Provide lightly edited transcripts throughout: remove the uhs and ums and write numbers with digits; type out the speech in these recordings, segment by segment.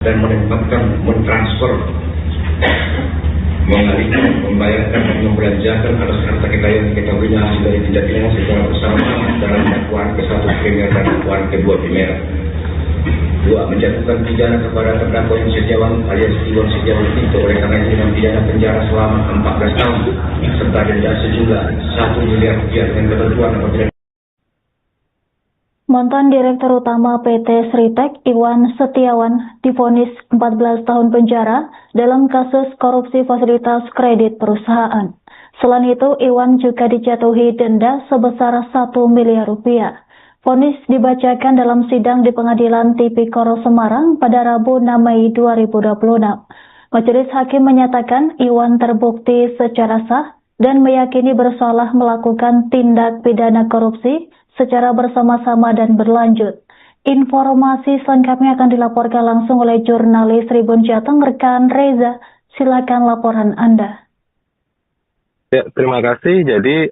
dan menempatkan, mentransfer, mengalihkan, membayarkan dan membelanjakan atas harta kekayaan kita punya hasil dari tindak pidana secara bersama dalam dakwaan ke-1 primer dan dakwaan ke-2 primer. 2. Menjatuhkan pidana kepada terdakwa Iwan Setiawan alias Iwan Setiawan Pinto oleh karena dengan pidana penjara selama 14 tahun serta denda sejumlah 1 miliar rupiah dengan ketentuan apabila Mantan Direktur Utama PT Sritek Iwan Setiawan divonis 14 tahun penjara dalam kasus korupsi fasilitas kredit perusahaan. Selain itu, Iwan juga dijatuhi denda sebesar 1 miliar rupiah. Vonis dibacakan dalam sidang di Pengadilan Tipikor Semarang pada Rabu 6 Mei 2026. Majelis Hakim menyatakan Iwan terbukti secara sah dan meyakini bersalah melakukan tindak pidana korupsi secara bersama-sama dan berlanjut. Informasi selengkapnya akan dilaporkan langsung oleh jurnalis Tribun Jateng, rekan Reza. Silakan laporan Anda. Ya, terima kasih. Jadi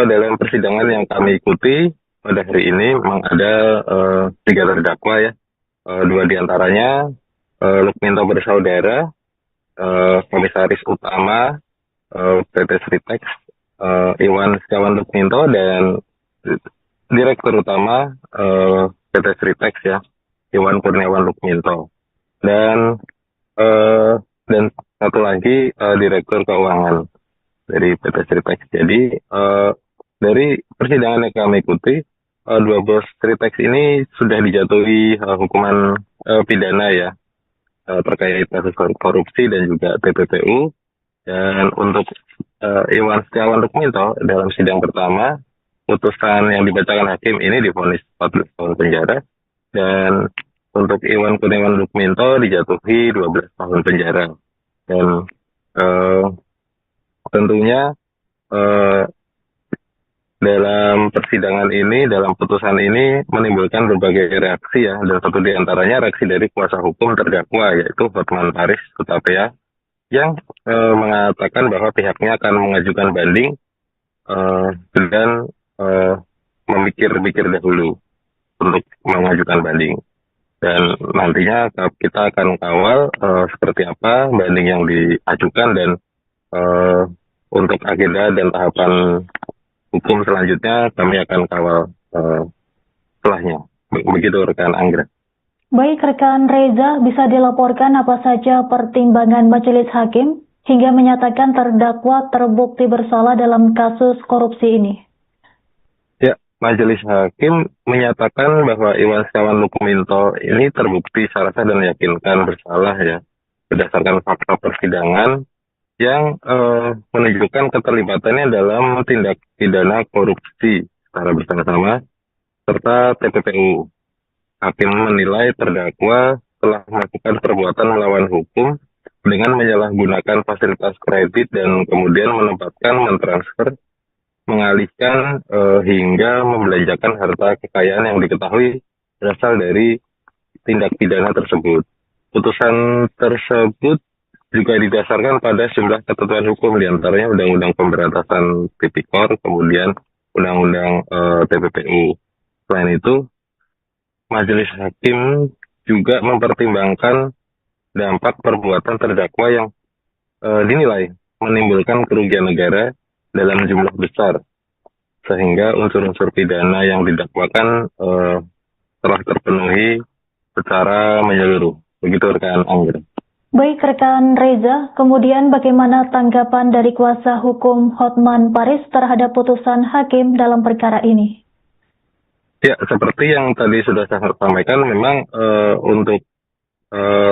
dalam persidangan yang kami ikuti pada hari ini memang ada 3 terdakwa ya. 2 diantaranya Lukminto bersaudara, Komisaris Utama PT Sritek Iwan Setiawan Lukminto, dan Direktur Utama PT Sritek ya, Iwan Kurniawan Lukminto, dan satu lagi Direktur Keuangan dari PT Sritek. Jadi dari persidangan yang kami ikuti, 2 bos Sritek ini sudah dijatuhi hukuman pidana ya terkait kasus korupsi dan juga TPPU. Dan untuk Iwan Setiawan Lukminto dalam sidang pertama, putusan yang dibacakan hakim ini divonis 14 tahun penjara, dan untuk Iwan Kurniawan Lukminto dijatuhi 12 tahun penjara. Dan tentunya dalam persidangan ini, dalam putusan ini menimbulkan berbagai reaksi ya, dan satu diantaranya reaksi dari kuasa hukum terdakwa yaitu Hotman Paris Hutapea yang mengatakan bahwa pihaknya akan mengajukan banding dan memikir-pikir dahulu untuk mengajukan banding, dan nantinya kita akan kawal seperti apa banding yang diajukan, dan untuk agenda dan tahapan hukum selanjutnya kami akan kawal setelahnya. Begitu rekan Anggra. Baik rekan Reza, bisa dilaporkan apa saja pertimbangan majelis hakim hingga menyatakan terdakwa terbukti bersalah dalam kasus korupsi ini? Ya, majelis hakim menyatakan bahwa Iwan Setiawan Lukminto ini terbukti secara sah dan meyakinkan bersalah ya, berdasarkan fakta persidangan yang menunjukkan keterlibatannya dalam tindak pidana korupsi secara bersama-sama serta TPPU. Hakim menilai terdakwa telah melakukan perbuatan melawan hukum dengan menyalahgunakan fasilitas kredit dan kemudian menempatkan, mentransfer, mengalihkan hingga membelanjakan harta kekayaan yang diketahui berasal dari tindak pidana tersebut. Putusan tersebut juga didasarkan pada sejumlah ketentuan hukum, diantaranya Undang-Undang Pemberantasan Tipikor, kemudian Undang-Undang TPPU. Selain itu, majelis hakim juga mempertimbangkan dampak perbuatan terdakwa yang dinilai menimbulkan kerugian negara dalam jumlah besar, sehingga unsur-unsur pidana yang didakwakan telah terpenuhi secara menyeluruh. Begitu rekan Anggra. Baik rekan Reza, kemudian bagaimana tanggapan dari kuasa hukum Hotman Paris terhadap putusan hakim dalam perkara ini? Ya, seperti yang tadi sudah saya sampaikan, memang untuk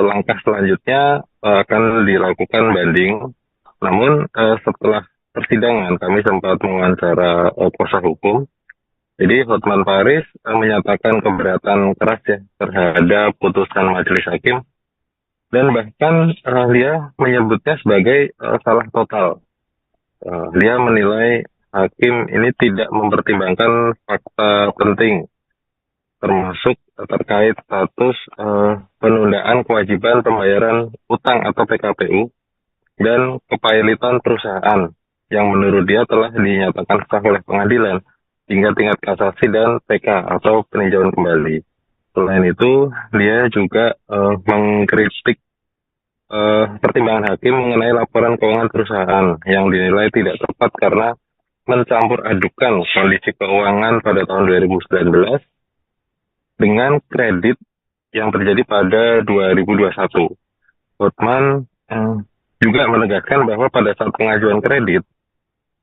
langkah selanjutnya akan dilakukan banding. Namun setelah persidangan kami sempat mewawancara kuasa hukum. Jadi Hotman Paris menyatakan keberatan keras ya terhadap putusan majelis hakim, dan bahkan dia menyebutnya sebagai salah total. Dia menilai hakim ini tidak mempertimbangkan fakta penting, termasuk terkait status penundaan kewajiban pembayaran utang atau PKPU dan kepahilitan perusahaan yang menurut dia telah dinyatakan sah oleh pengadilan hingga tingkat kasasi dan PK atau peninjauan kembali. Selain itu, dia juga mengkritik pertimbangan hakim mengenai laporan keuangan perusahaan yang dinilai tidak tepat karena mencampur adukan kondisi keuangan pada tahun 2019 dengan kredit yang terjadi pada 2021. Hotman juga menegaskan bahwa pada saat pengajuan kredit,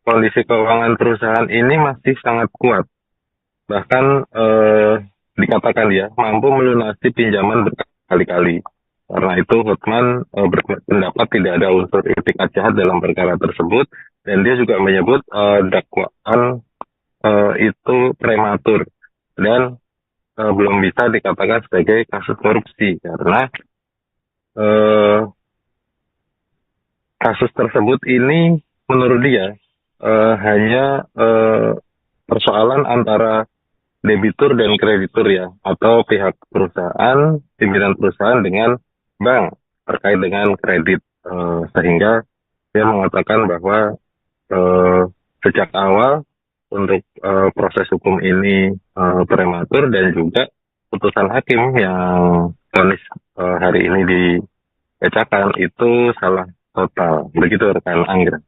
kondisi keuangan perusahaan ini masih sangat kuat. Bahkan dikatakan dia mampu melunasi pinjaman berkali-kali. Karena itu Hotman berpendapat tidak ada unsur itikat jahat dalam perkara tersebut, dan dia juga menyebut dakwaan itu prematur dan belum bisa dikatakan sebagai kasus korupsi karena kasus tersebut ini menurut dia hanya persoalan antara debitur dan kreditur ya, atau pihak perusahaan, pimpinan perusahaan dengan bank terkait dengan kredit, sehingga dia mengatakan bahwa sejak awal untuk proses hukum ini prematur, dan juga putusan hakim yang vonis hari ini dibacakan itu salah total. Begitu rekan Anggra.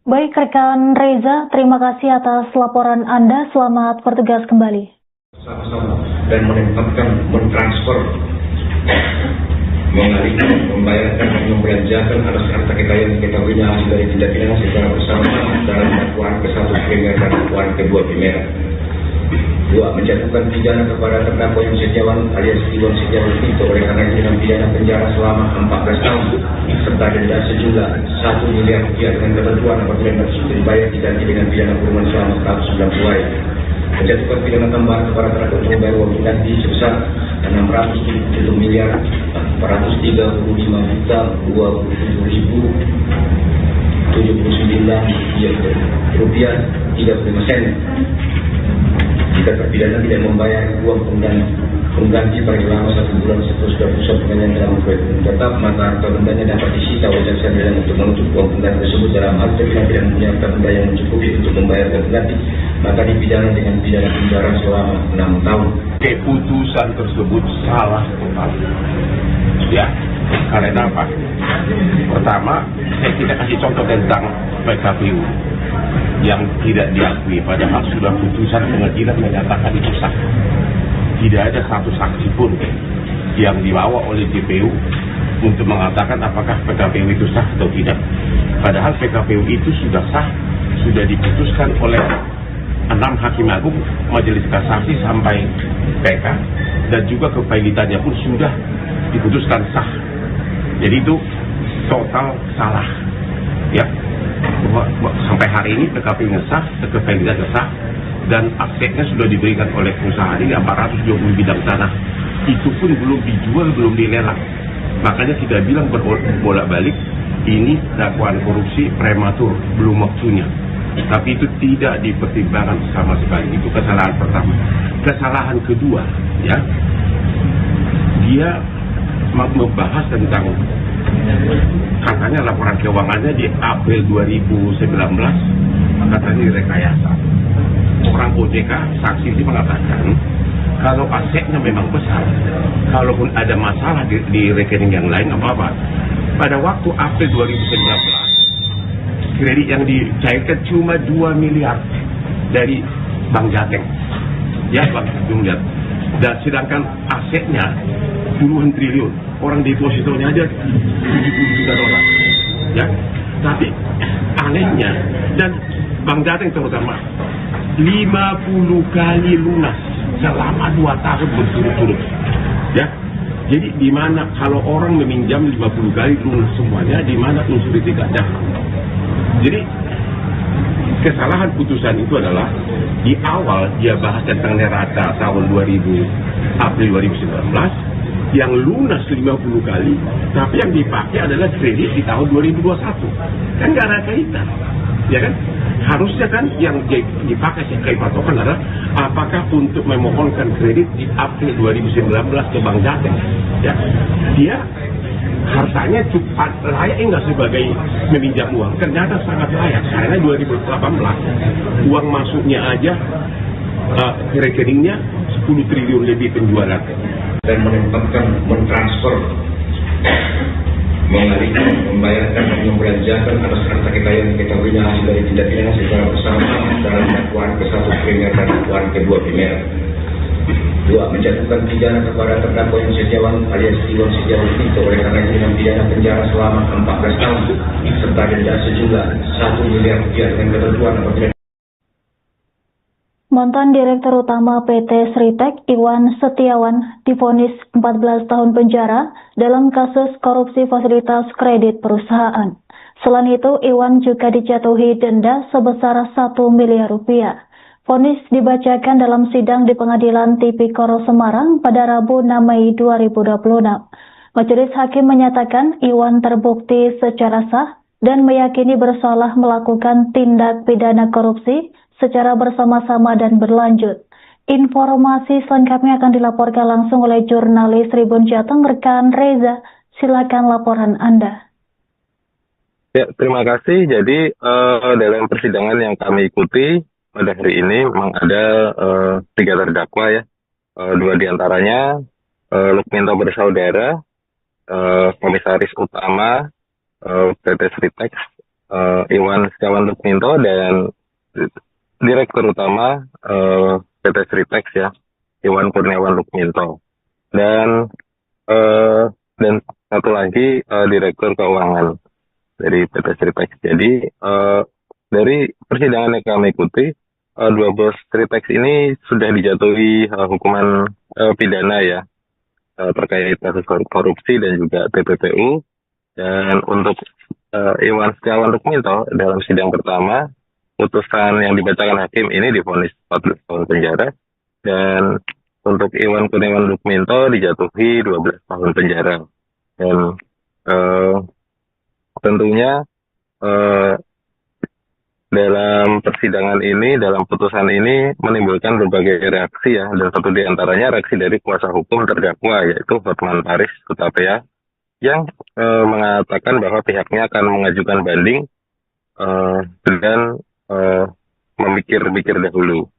Baik rekan Reza, terima kasih atas laporan Anda. Selamat bertugas kembali. Sama-sama dan mentransfer, mengalihkan, membayarkan dan membelanjakan atas harta kekayaan diketahuinya hasil dari tindak pidana secara bersama dalam dakwaan ke-1 primer dan dakwaan ke-2 primer. 2. Menjatuhkan pidana kepada terdakwa yang Setiawan alias Iwan Setiawan itu oleh karena dengan pidana penjara selama 14 tahun serta denda sejumlah 1 miliar rupiah dengan ketentuan apabila tersebut dibayar diganti dengan pidana kurungan selama 190 hari. Menjatuhkan pidana tambahan kepada terdakwa untuk membayar uang ganti sebesar 607 miliar 435 juta 27.079 rupiah 35 sen. Jika terpidana tidak membayar uang pengganti paling lama 1 bulan setelah pusat pengadilan telah membuat tetap, maka harta bendanya dapat disita oleh jaksa pidana untuk menuntut uang pengganti tersebut. Dalam hal terpidana tidak punya harta benda yang mencukupi untuk membayar uang pengganti, maka dipidana dengan pidana penjara selama 6 tahun. Keputusan tersebut salah total. Ya, karena apa? Pertama, kita kasih contoh tentang PKPU yang tidak diakui, padahal sudah putusan pengadilan menyatakan itu sah. Tidak ada satu saksi pun yang dibawa oleh JPU untuk mengatakan apakah PKPU itu sah atau tidak. Padahal PKPU itu sudah sah, sudah diputuskan oleh 6 hakim agung, majelis kasasi sampai PK, dan juga kepilitannya pun sudah diputuskan sah. Jadi itu total salah. Ya, sampai hari ini PKPU sah, kepilitan sah, dan asetnya sudah diberikan oleh perusahaan ini 420 bidang tanah. Itu pun belum dijual, belum dilelang. Makanya kita bilang bolak-balik, ini dakwaan korupsi prematur, belum waktunya. Tapi itu tidak dipertimbangkan sama sekali. Itu kesalahan pertama. Kesalahan kedua, ya, dia membahas tentang katanya laporan keuangannya di April 2019 katanya direkayasa. Orang OJK saksi ini mengatakan kalau asetnya memang besar, kalaupun ada masalah di rekening yang lain apa-apa. Pada waktu April 2019 kredit yang dicairkan cuma 2 miliar dari Bank Jateng. Ya, Bank Jateng. Dan sedangkan asetnya puluhan triliun. Orang depositonya aja 70 juta dolar. Ya. Tapi anehnya, dan Bank Jateng terutama 50 kali lunas selama 2 tahun berturut-turut. Ya. Jadi di mana kalau orang meminjam 50 kali lunas semuanya, di mana unsur itikat jahat? Jadi kesalahan putusan itu adalah di awal dia bahas tentang neraca tahun April 2019 yang lunas 50 kali, tapi yang dipakai adalah kredit di tahun 2021. Kan nggak ada kaitan, ya kan? Harusnya kan yang dipakai sebagai patokan adalah apakah untuk memohonkan kredit di April 2019 ke Bank Jateng. Ya, dia hartanya cepat layak enggak sebagai meminjam uang? Ternyata sangat layak, karena 2018 uang masuknya aja rekeningnya 10 triliun lebih penjualan. Dan menempatkan, mentransfer, mengalihkan, membayarkan, dan membelanjakan atas harta kekayaan diketahuinya hasil dari tindak pidana secara bersama dalam dakwaan ke-1 primer dan dakwaan ke-2 primer. 2. Menjatuhkan pidana kepada terdakwa Iwan Setiawan alias Iwan Setiawan Tito oleh karena dengan pidana penjara selama 14 tahun serta denda sejumlah 1 miliar rupiah dengan ketentuan apabila Mantan Direktur Utama PT Sritek Iwan Setiawan divonis 14 tahun penjara dalam kasus korupsi fasilitas kredit perusahaan. Selain itu, Iwan juga dijatuhi denda sebesar 1 miliar rupiah. Vonis dibacakan dalam sidang di Pengadilan Tipikor Semarang pada Rabu 6 Mei 2026. Majelis Hakim menyatakan Iwan terbukti secara sah dan meyakini bersalah melakukan tindak pidana korupsi secara bersama-sama dan berlanjut. Informasi selengkapnya akan dilaporkan langsung oleh jurnalis Tribun Jateng rekan Reza. Silakan laporan Anda. Ya, terima kasih. Jadi dalam persidangan yang kami ikuti pada hari ini memang ada 3 terdakwa ya. 2 diantaranya Lukminto bersaudara, Komisaris Utama PT Sritek Iwan Setiawan Lukminto, dan Direktur Utama PT Sritek ya, Iwan Kurniawan Lukminto, dan satu lagi Direktur Keuangan dari PT Sritek. Jadi dari persidangan yang kami ikuti, 2 bos Sritek ini sudah dijatuhi hukuman pidana ya terkait kasus korupsi dan juga TPPU. Dan untuk Iwan Setiawan Lukminto dalam sidang pertama, putusan yang dibacakan hakim ini divonis 14 tahun penjara, dan untuk Iwan Kurniawan Lukminto dijatuhi 12 tahun penjara. Dan tentunya dalam persidangan ini, dalam putusan ini menimbulkan berbagai reaksi ya, dan satu diantaranya reaksi dari kuasa hukum terdakwa yaitu Hotman Paris Hutapea yang mengatakan bahwa pihaknya akan mengajukan banding dan memikir-pikir dahulu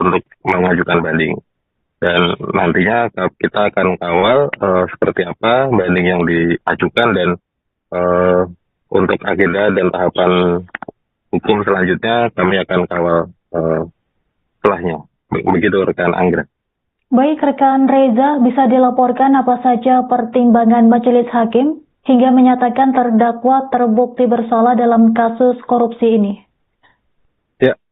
untuk mengajukan banding, dan nantinya kita akan kawal seperti apa banding yang diajukan, dan untuk agenda dan tahapan hukum selanjutnya kami akan kawal setelahnya. Begitu rekan Anggra. Baik rekan Reza, bisa dilaporkan apa saja pertimbangan majelis hakim hingga menyatakan terdakwa terbukti bersalah dalam kasus korupsi ini?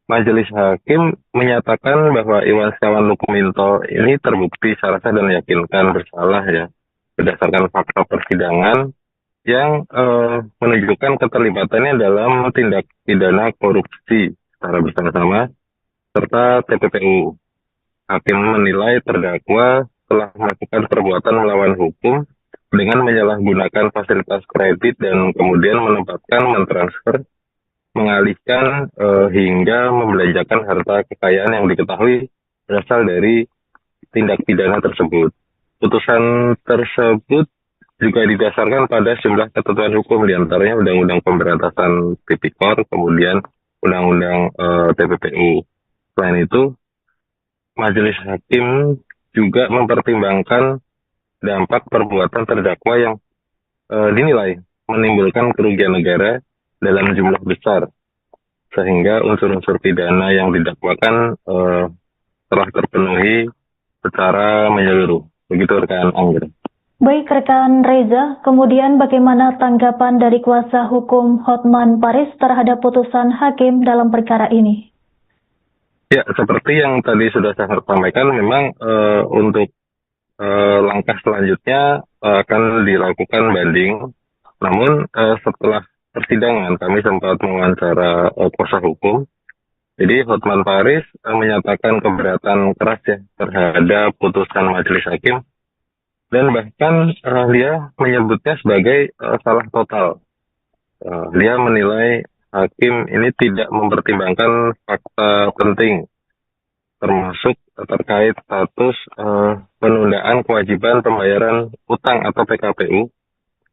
Majelis Hakim menyatakan bahwa Iwan Setiawan Lukminto ini terbukti secara sah dan meyakinkan bersalah ya, berdasarkan fakta persidangan yang menunjukkan keterlibatannya dalam tindak pidana korupsi secara bersama-sama serta TPPU. Hakim menilai terdakwa telah melakukan perbuatan melawan hukum dengan menyalahgunakan fasilitas kredit dan kemudian mentransfer, mengalihkan hingga membelanjakan harta kekayaan yang diketahui berasal dari tindak pidana tersebut. Putusan tersebut juga didasarkan pada sejumlah ketentuan hukum, diantaranya Undang-Undang Pemberantasan Tipikor, kemudian Undang-Undang TPPU. Selain itu, Majelis Hakim juga mempertimbangkan dampak perbuatan terdakwa yang dinilai menimbulkan kerugian negara dalam jumlah besar, sehingga unsur-unsur pidana yang didakwakan telah terpenuhi secara menyeluruh. Begitu rekan Anggra. Baik rekan Reza, kemudian bagaimana tanggapan dari kuasa hukum Hotman Paris terhadap putusan hakim dalam perkara ini? Ya, seperti yang tadi sudah saya sampaikan, memang untuk langkah selanjutnya akan dilakukan banding. Namun setelah persidangan kami sempat mewawancara kuasa hukum. Jadi Hotman Paris menyatakan keberatan keras ya terhadap putusan majelis hakim, dan bahkan dia menyebutnya sebagai salah total. Dia menilai hakim ini tidak mempertimbangkan fakta penting, termasuk terkait status penundaan kewajiban pembayaran utang atau PKPU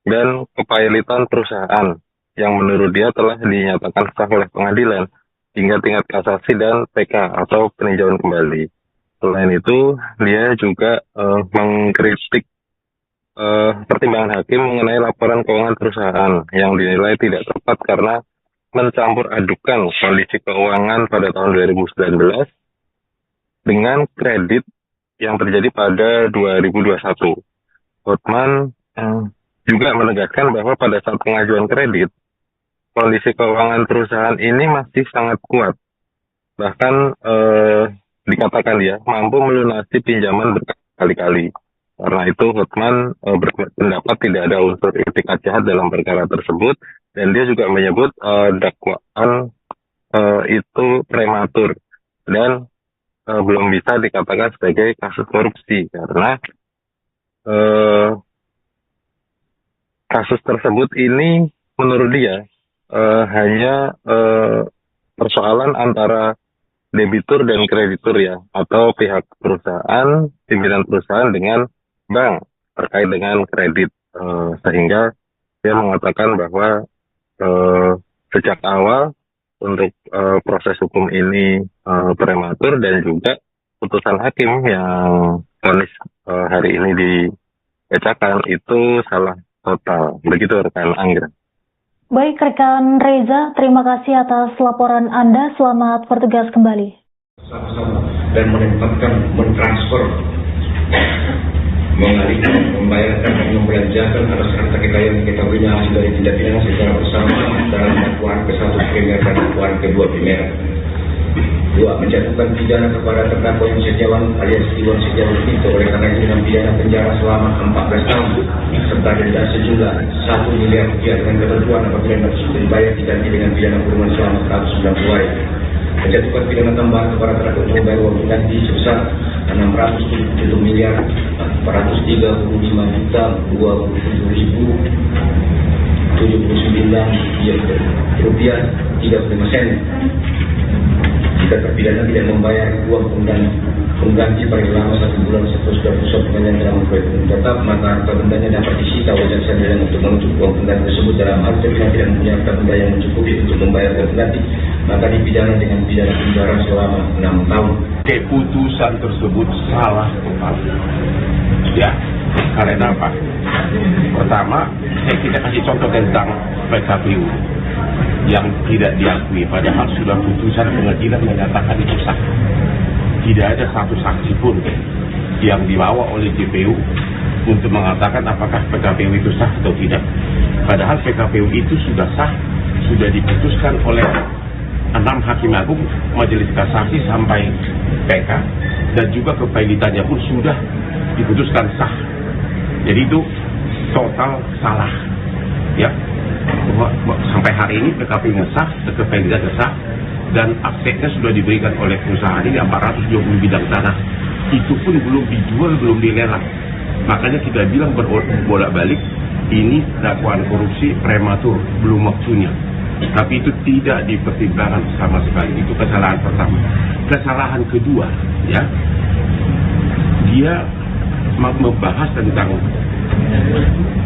dan kepahilitan perusahaan yang menurut dia telah dinyatakan sah oleh pengadilan. hingga tingkat kasasi dan PK atau peninjauan kembali. Selain itu, dia juga mengkritik pertimbangan hakim mengenai laporan keuangan perusahaan yang dinilai tidak tepat karena mencampur adukan kondisi keuangan pada tahun 2019 dengan kredit yang terjadi pada 2021. Hotman juga menegaskan bahwa pada saat pengajuan kredit, kondisi keuangan perusahaan ini masih sangat kuat. Bahkan dikatakan dia mampu melunasi pinjaman berkali-kali. Karena itu Hotman berpendapat tidak ada unsur itikat jahat dalam perkara tersebut, dan dia juga menyebut dakwaan itu prematur dan belum bisa dikatakan sebagai kasus korupsi karena kasus tersebut ini menurut dia hanya persoalan antara debitur dan kreditur ya, atau pihak perusahaan, pimpinan perusahaan dengan bank terkait dengan kredit, sehingga dia mengatakan bahwa sejak awal untuk proses hukum ini prematur, dan juga putusan hakim yang vonis hari ini dibacakan itu salah total. Begitu rekan Anggra. Baik rekan Reza, terima kasih atas laporan Anda. Selamat bertugas kembali. Sama-sama dan menempatkan, mentransfer, mengalihkan, membayarkan dan membelanjakan atas harta kekayaan diketahuinya hasil dari tindak pidana secara bersama dalam dakwaan ke-1 primer dan dakwaan ke-2 primer. 2. Menjatuhkan pidana kepada terdakwa yang Setiawan alias Iwan Setiawan itu oleh karena dengan pidana penjara selama 14 tahun serta denda sejumlah 1 miliar rupiah dengan ketentuan apabila tersebut dibayar diganti dengan pidana kurungan selama 190 hari. Menjatuhkan pidana tambahan kepada terdakwa untuk membayar uang pengganti sebesar 677 miliar 435 juta 27.079 rupiah 35 sen. Jika terpidana tidak membayar uang pengganti paling lama 1 bulan setelah sudah pusat pengadilan dalam proyek hukum tetap, maka harta bendanya dapat disita oleh jaksa pidana untuk menuntut uang pengganti tersebut. Dalam hal terpidana tidak mempunyai harta benda yang mencukupi untuk membayar uang pengganti, maka dipidana dengan pidana penjara selama 6 tahun. Keputusan tersebut salah total. Ya, karena apa? Pertama, kita kasih contoh tentang PKPU yang tidak diakui, padahal sudah putusan pengadilan menyatakan itu sah. Tidak ada satu saksi pun yang dibawa oleh JPU untuk mengatakan apakah PKPU itu sah atau tidak. Padahal PKPU itu sudah sah, sudah diputuskan oleh 6 hakim agung, majelis kasasi sampai PK, dan juga kepilitannya pun sudah diputuskan sah. Jadi itu total salah, ya. Sampai hari ini PKPU sah, kepilitan sah, dan asetnya sudah diberikan oleh perusahaan ini 420 bidang tanah. Itu pun belum dijual, belum dilelang. Makanya kita bilang bolak-balik, ini dakwaan korupsi prematur, belum waktunya. Tapi itu tidak dipertimbangkan sama sekali. Itu kesalahan pertama. Kesalahan kedua, ya, dia membahas tentang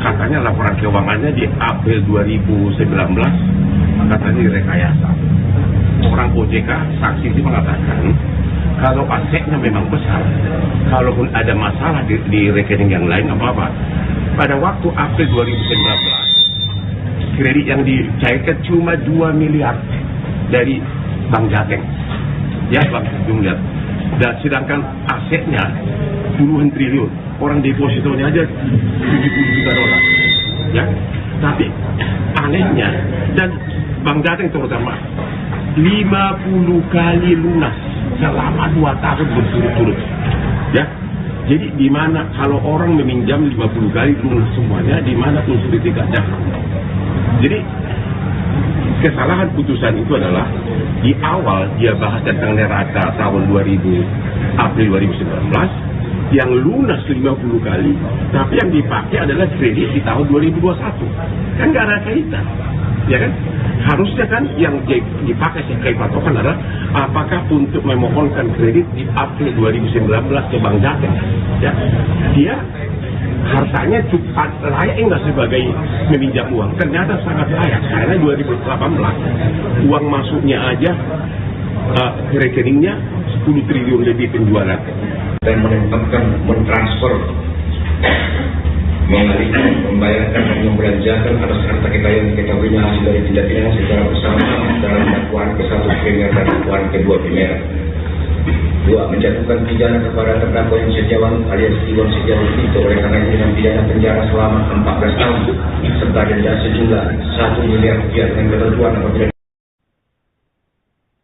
katanya laporan keuangannya di April 2019 katanya direkayasa. Orang OJK saksi itu mengatakan kalau asetnya memang besar, kalaupun ada masalah di rekening yang lain apa-apa. Pada waktu April 2019 kredit yang dicairkan cuma 2 miliar dari Bank Jateng, ya Bang Jumliat. Dan sedangkan asetnya puluhan triliun, orang depositonya aja 70 juta dolar, ya. Tapi anehnya, dan Bank Jateng terutama 50 kali lunas selama 2 tahun berturut-turut, ya. Jadi di mana kalau orang meminjam 50 kali lunas semuanya, di mana unsur itikat jahat. Jadi kesalahan putusan itu adalah di awal dia bahas tentang neraca tahun April 2019 yang lunas 50 kali, tapi yang dipakai adalah kredit di tahun 2021. Kan nggak ada kaitan, ya kan? Harusnya kan yang dipakai sebagai patokan adalah apakah untuk memohonkan kredit di April 2019 ke Bank Jateng, ya. Dia hartanya cukup layak enggak sebagai meminjam uang? Ternyata sangat layak, karena 2018 uang masuknya aja rekeningnya 10 triliun lebih penjualan. Dan menetapkan mentransfer, mengalihkan, membayarkan dan membelanjakan atas harta kekayaan diketahuinya hasil dari tindak pidana secara bersama-sama dalam dakwaan ke-1 primer dan dakwaan ke-2 primer. 2. Menjatuhkan pidana kepada terdakwa yang Setiawan alias Iwan Setiawan itu oleh karena dengan pidana penjara selama 14 tahun serta denda sejumlah 1 miliar rupiah dengan ketentuan apabila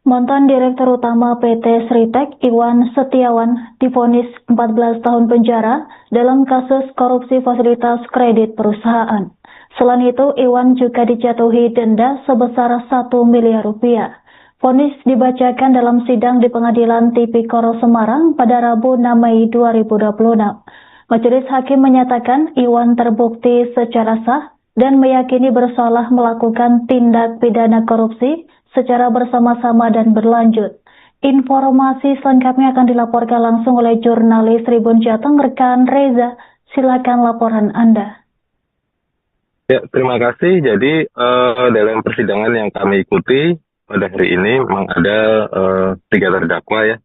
Mantan Direktur Utama PT Sritek Iwan Setiawan divonis 14 tahun penjara dalam kasus korupsi fasilitas kredit perusahaan. Selain itu, Iwan juga dijatuhi denda sebesar 1 miliar rupiah. Vonis dibacakan dalam sidang di Pengadilan Tipikor Semarang pada Rabu 6 Mei 2026. Majelis Hakim menyatakan Iwan terbukti secara sah dan meyakini bersalah melakukan tindak pidana korupsi secara bersama-sama dan berlanjut. Informasi selengkapnya akan dilaporkan langsung oleh jurnalis Tribun Jateng rekan Reza. Silakan laporan Anda. Ya, terima kasih. Jadi dalam persidangan yang kami ikuti pada hari ini memang ada 3 terdakwa ya.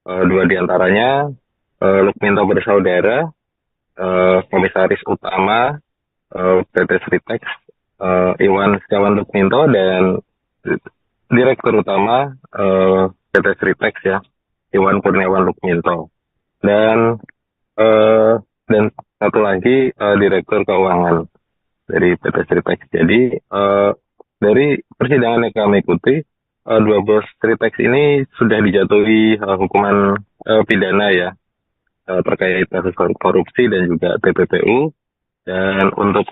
2 diantaranya Lukminto bersaudara, Komisaris Utama PT Sritek Iwan Setiawan Lukminto, dan Direktur Utama PT Sritek ya, Iwan Kurniawan Lukminto, dan satu lagi Direktur Keuangan dari PT Sritek. Jadi dari persidangan yang kami ikuti, 2 bos Sritek ini sudah dijatuhi hukuman pidana ya terkait kasus korupsi dan juga TPPU. Dan untuk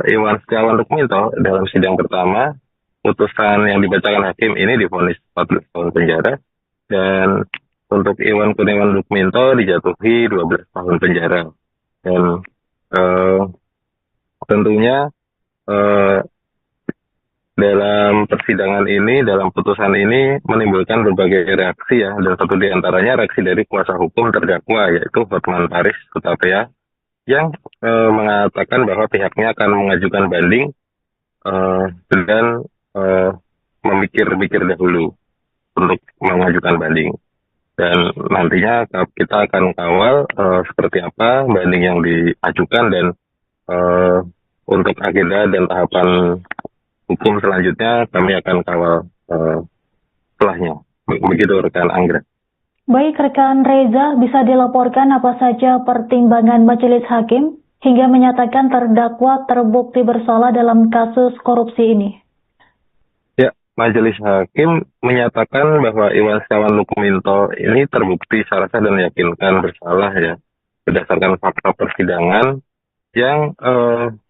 Iwan Setiawan Lukminto dalam sidang pertama, putusan yang dibacakan hakim ini divonis 14 tahun penjara, dan untuk Iwan Kurniawan Lukminto dijatuhi 12 tahun penjara. Dan tentunya dalam persidangan ini, dalam putusan ini menimbulkan berbagai reaksi ya, dan satu diantaranya reaksi dari kuasa hukum terdakwa yaitu Hotman Paris Hutapea yang mengatakan bahwa pihaknya akan mengajukan banding dan memikir-pikir dahulu untuk mengajukan banding, dan nantinya kita akan kawal seperti apa banding yang diajukan, dan untuk agenda dan tahapan hukum selanjutnya kami akan kawal setelahnya. Begitu rekan Anggra. Baik rekan Reza, bisa dilaporkan apa saja pertimbangan majelis hakim hingga menyatakan terdakwa terbukti bersalah dalam kasus korupsi ini? Majelis Hakim menyatakan bahwa Iwan Setiawan Lukminto ini terbukti secara sah dan meyakinkan bersalah ya, berdasarkan fakta persidangan yang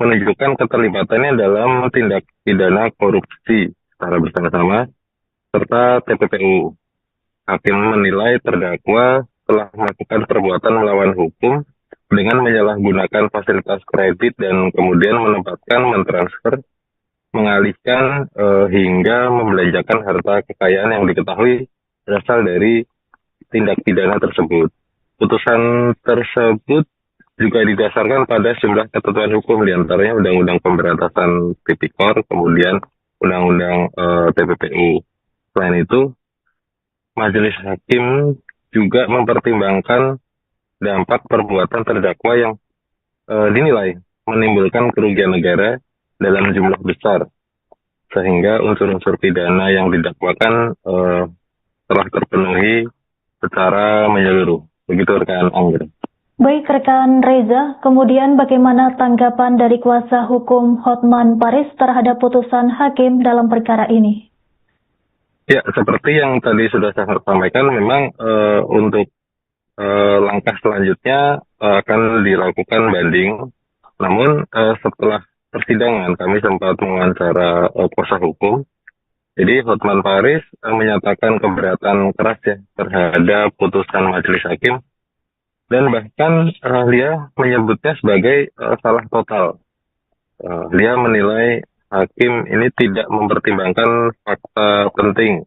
menunjukkan keterlibatannya dalam tindak pidana korupsi secara bersama-sama serta TPPU. Hakim menilai terdakwa telah melakukan perbuatan melawan hukum dengan menyalahgunakan fasilitas kredit dan kemudian menempatkan, mentransfer, mengalihkan hingga membelanjakan harta kekayaan yang diketahui berasal dari tindak pidana tersebut. Putusan tersebut juga didasarkan pada sejumlah ketentuan hukum, diantaranya Undang-Undang Pemberantasan Tipikor, kemudian Undang-Undang TPPU. Selain itu, Majelis Hakim juga mempertimbangkan dampak perbuatan terdakwa yang dinilai menimbulkan kerugian negara dalam jumlah besar, sehingga unsur-unsur pidana yang didakwakan telah terpenuhi secara menyeluruh. Begitu rekan Anggra. Baik rekan Reza, kemudian bagaimana tanggapan dari kuasa hukum Hotman Paris terhadap putusan hakim dalam perkara ini? Ya, seperti yang tadi sudah saya sampaikan, memang untuk langkah selanjutnya akan dilakukan banding. Namun setelah persidangan kami sempat mewawancara kuasa hukum. Jadi Hotman Paris menyatakan keberatan keras ya terhadap putusan majelis hakim, dan bahkan dia menyebutnya sebagai salah total. Dia menilai hakim ini tidak mempertimbangkan fakta penting,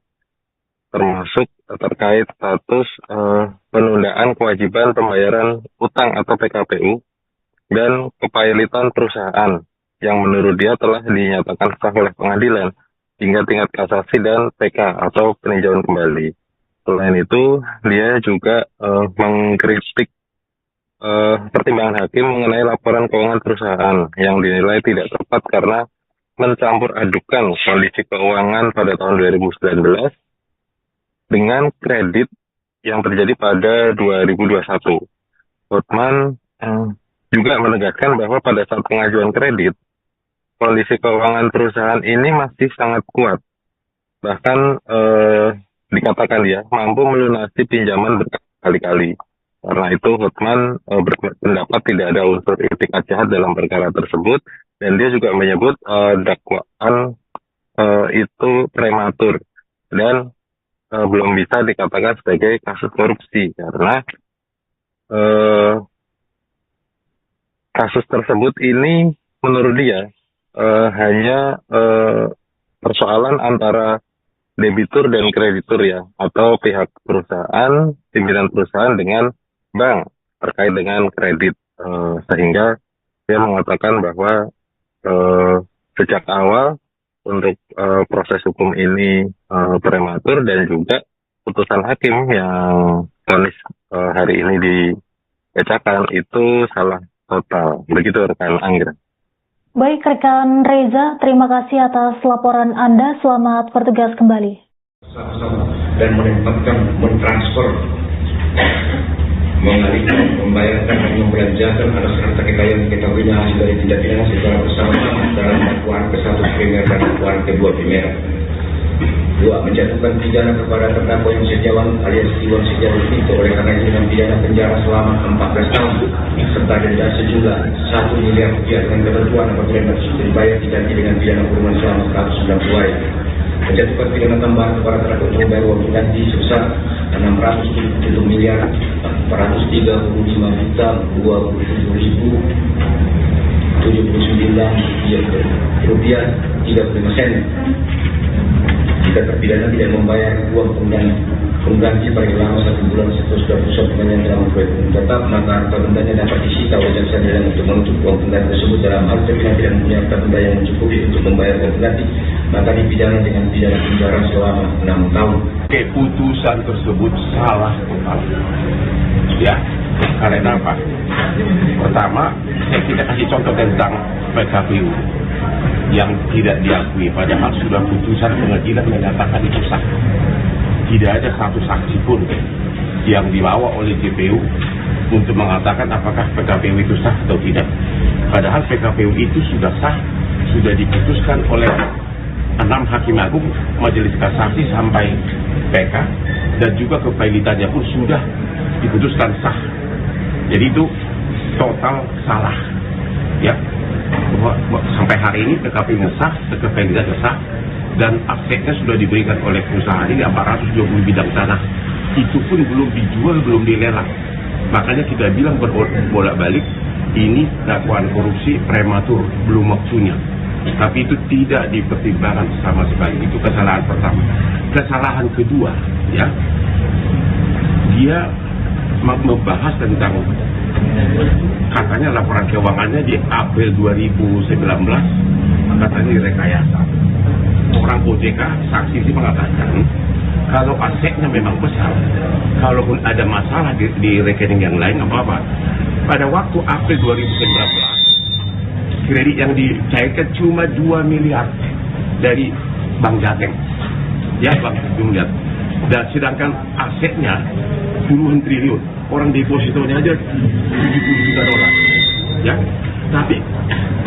termasuk terkait status penundaan kewajiban pembayaran utang atau PKPU dan kepahilitan perusahaan yang menurut dia telah dinyatakan sah oleh pengadilan. hingga tingkat kasasi dan PK atau peninjauan kembali. Selain itu, dia juga mengkritik pertimbangan hakim mengenai laporan keuangan perusahaan yang dinilai tidak tepat karena mencampur adukan kondisi keuangan pada tahun 2019 dengan kredit yang terjadi pada 2021. Hotman juga menegaskan bahwa pada saat pengajuan kredit, kondisi keuangan perusahaan ini masih sangat kuat. Bahkan dikatakan dia mampu melunasi pinjaman berkali-kali. Karena itu Hotman berpendapat tidak ada unsur itikat jahat dalam perkara tersebut, dan dia juga menyebut dakwaan itu prematur dan belum bisa dikatakan sebagai kasus korupsi karena kasus tersebut ini menurut dia hanya persoalan antara debitur dan kreditur ya, atau pihak perusahaan, pimpinan perusahaan dengan bank terkait dengan kredit, sehingga dia mengatakan bahwa sejak awal untuk proses hukum ini prematur, dan juga putusan hakim yang vonis hari ini dibacakan itu salah total. Begitu rekan Anggra. Baik rekan Reza, terima kasih atas laporan Anda. Selamat bertugas kembali. Sama-sama dan menempatkan, mentransfer, mengalihkan, membayarkan dan membelanjakan atas harta kekayaan diketahuinya hasil dari tindak pidana secara bersama-sama dalam dakwaan ke-1 primer dan dakwaan ke-2 primer. 2. Menjatuhkan pidana kepada terdakwa yang setiawan alias Iwan Setiawan Pinto oleh karena dengan pidana penjara selama 14 tahun serta denda sejumlah 1 miliar rupiah dengan ketentuan apabila tersebut dibayar diganti dengan pidana kurungan selama 190 hari. Menjatuhkan pidana tambahan kepada terdakwa untuk membayar uang pengganti sebesar 607 miliar 435 juta 27.079 rupiah 35 sen. Jika terpidana tidak membayar uang pengganti paling lama 1 bulan setelah pusat penggantian telah memperoleh hukum tetap, maka harta bendanya dapat disita oleh jaksa dengan untuk menuntut uang pengganti tersebut. Dalam hal terpidana tidak mempunyai harta benda yang mencukupi untuk membayar uang pengganti, maka dipidana dengan pidana penjara selama 6 tahun. Keputusan tersebut salah total. Ya, karena apa? Pertama, kita kasih contoh tentang PKPU yang tidak diakui, padahal sudah putusan pengadilan menyatakan itu sah. Tidak ada satu saksi pun yang dibawa oleh JPU untuk mengatakan apakah PKPU itu sah atau tidak. Padahal PKPU itu sudah sah, sudah diputuskan oleh 6 hakim agung, majelis kasasi sampai PK, dan juga kepailitannya pun sudah diputuskan sah. Jadi itu total salah, ya. Sampai hari ini PKPU sah, kepailitan sah, dan asetnya sudah diberikan oleh perusahaan ini 420 bidang tanah. Itu pun belum dijual, belum dilelang. Makanya kita bilang bolak-balik, ini dakwaan korupsi prematur, belum waktunya. Tapi itu tidak dipertimbangkan sama sekali. Itu kesalahan pertama. Kesalahan kedua, ya, dia membahas tentang katanya laporan keuangannya di April 2019 katanya direkayasa. Orang OJK saksi sih mengatakan kalau asetnya memang besar, kalaupun ada masalah di rekening yang lain apa-apa. Pada waktu April 2019 kredit yang dicairkan cuma 2 miliar dari Bank Jateng, ya, Bank Jateng. Dan sedangkan asetnya puluhan triliun, orang depositonya aja 70 juta dolar, ya. Tapi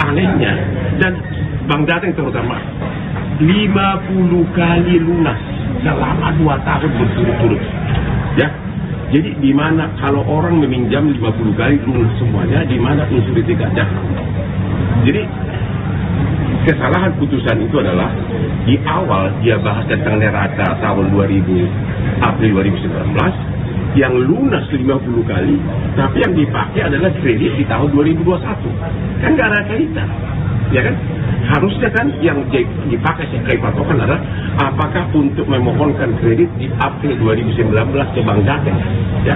anehnya, dan Bank Jateng terutama 50 kali lunas selama 2 tahun berturut-turut, ya. Jadi di mana kalau orang meminjam 50 kali lunas semuanya, di mana unsur itikat jahat? Jadi kesalahan putusan itu adalah di awal dia bahas tentang neraca tahun April 2019 yang lunas 50 kali, tapi yang dipakai adalah kredit di tahun 2021. Kan nggak ada kaitan, ya kan? Harusnya kan yang dipakai sebagai patokan adalah apakah untuk memohonkan kredit di April 2019 ke Bank Jateng, ya.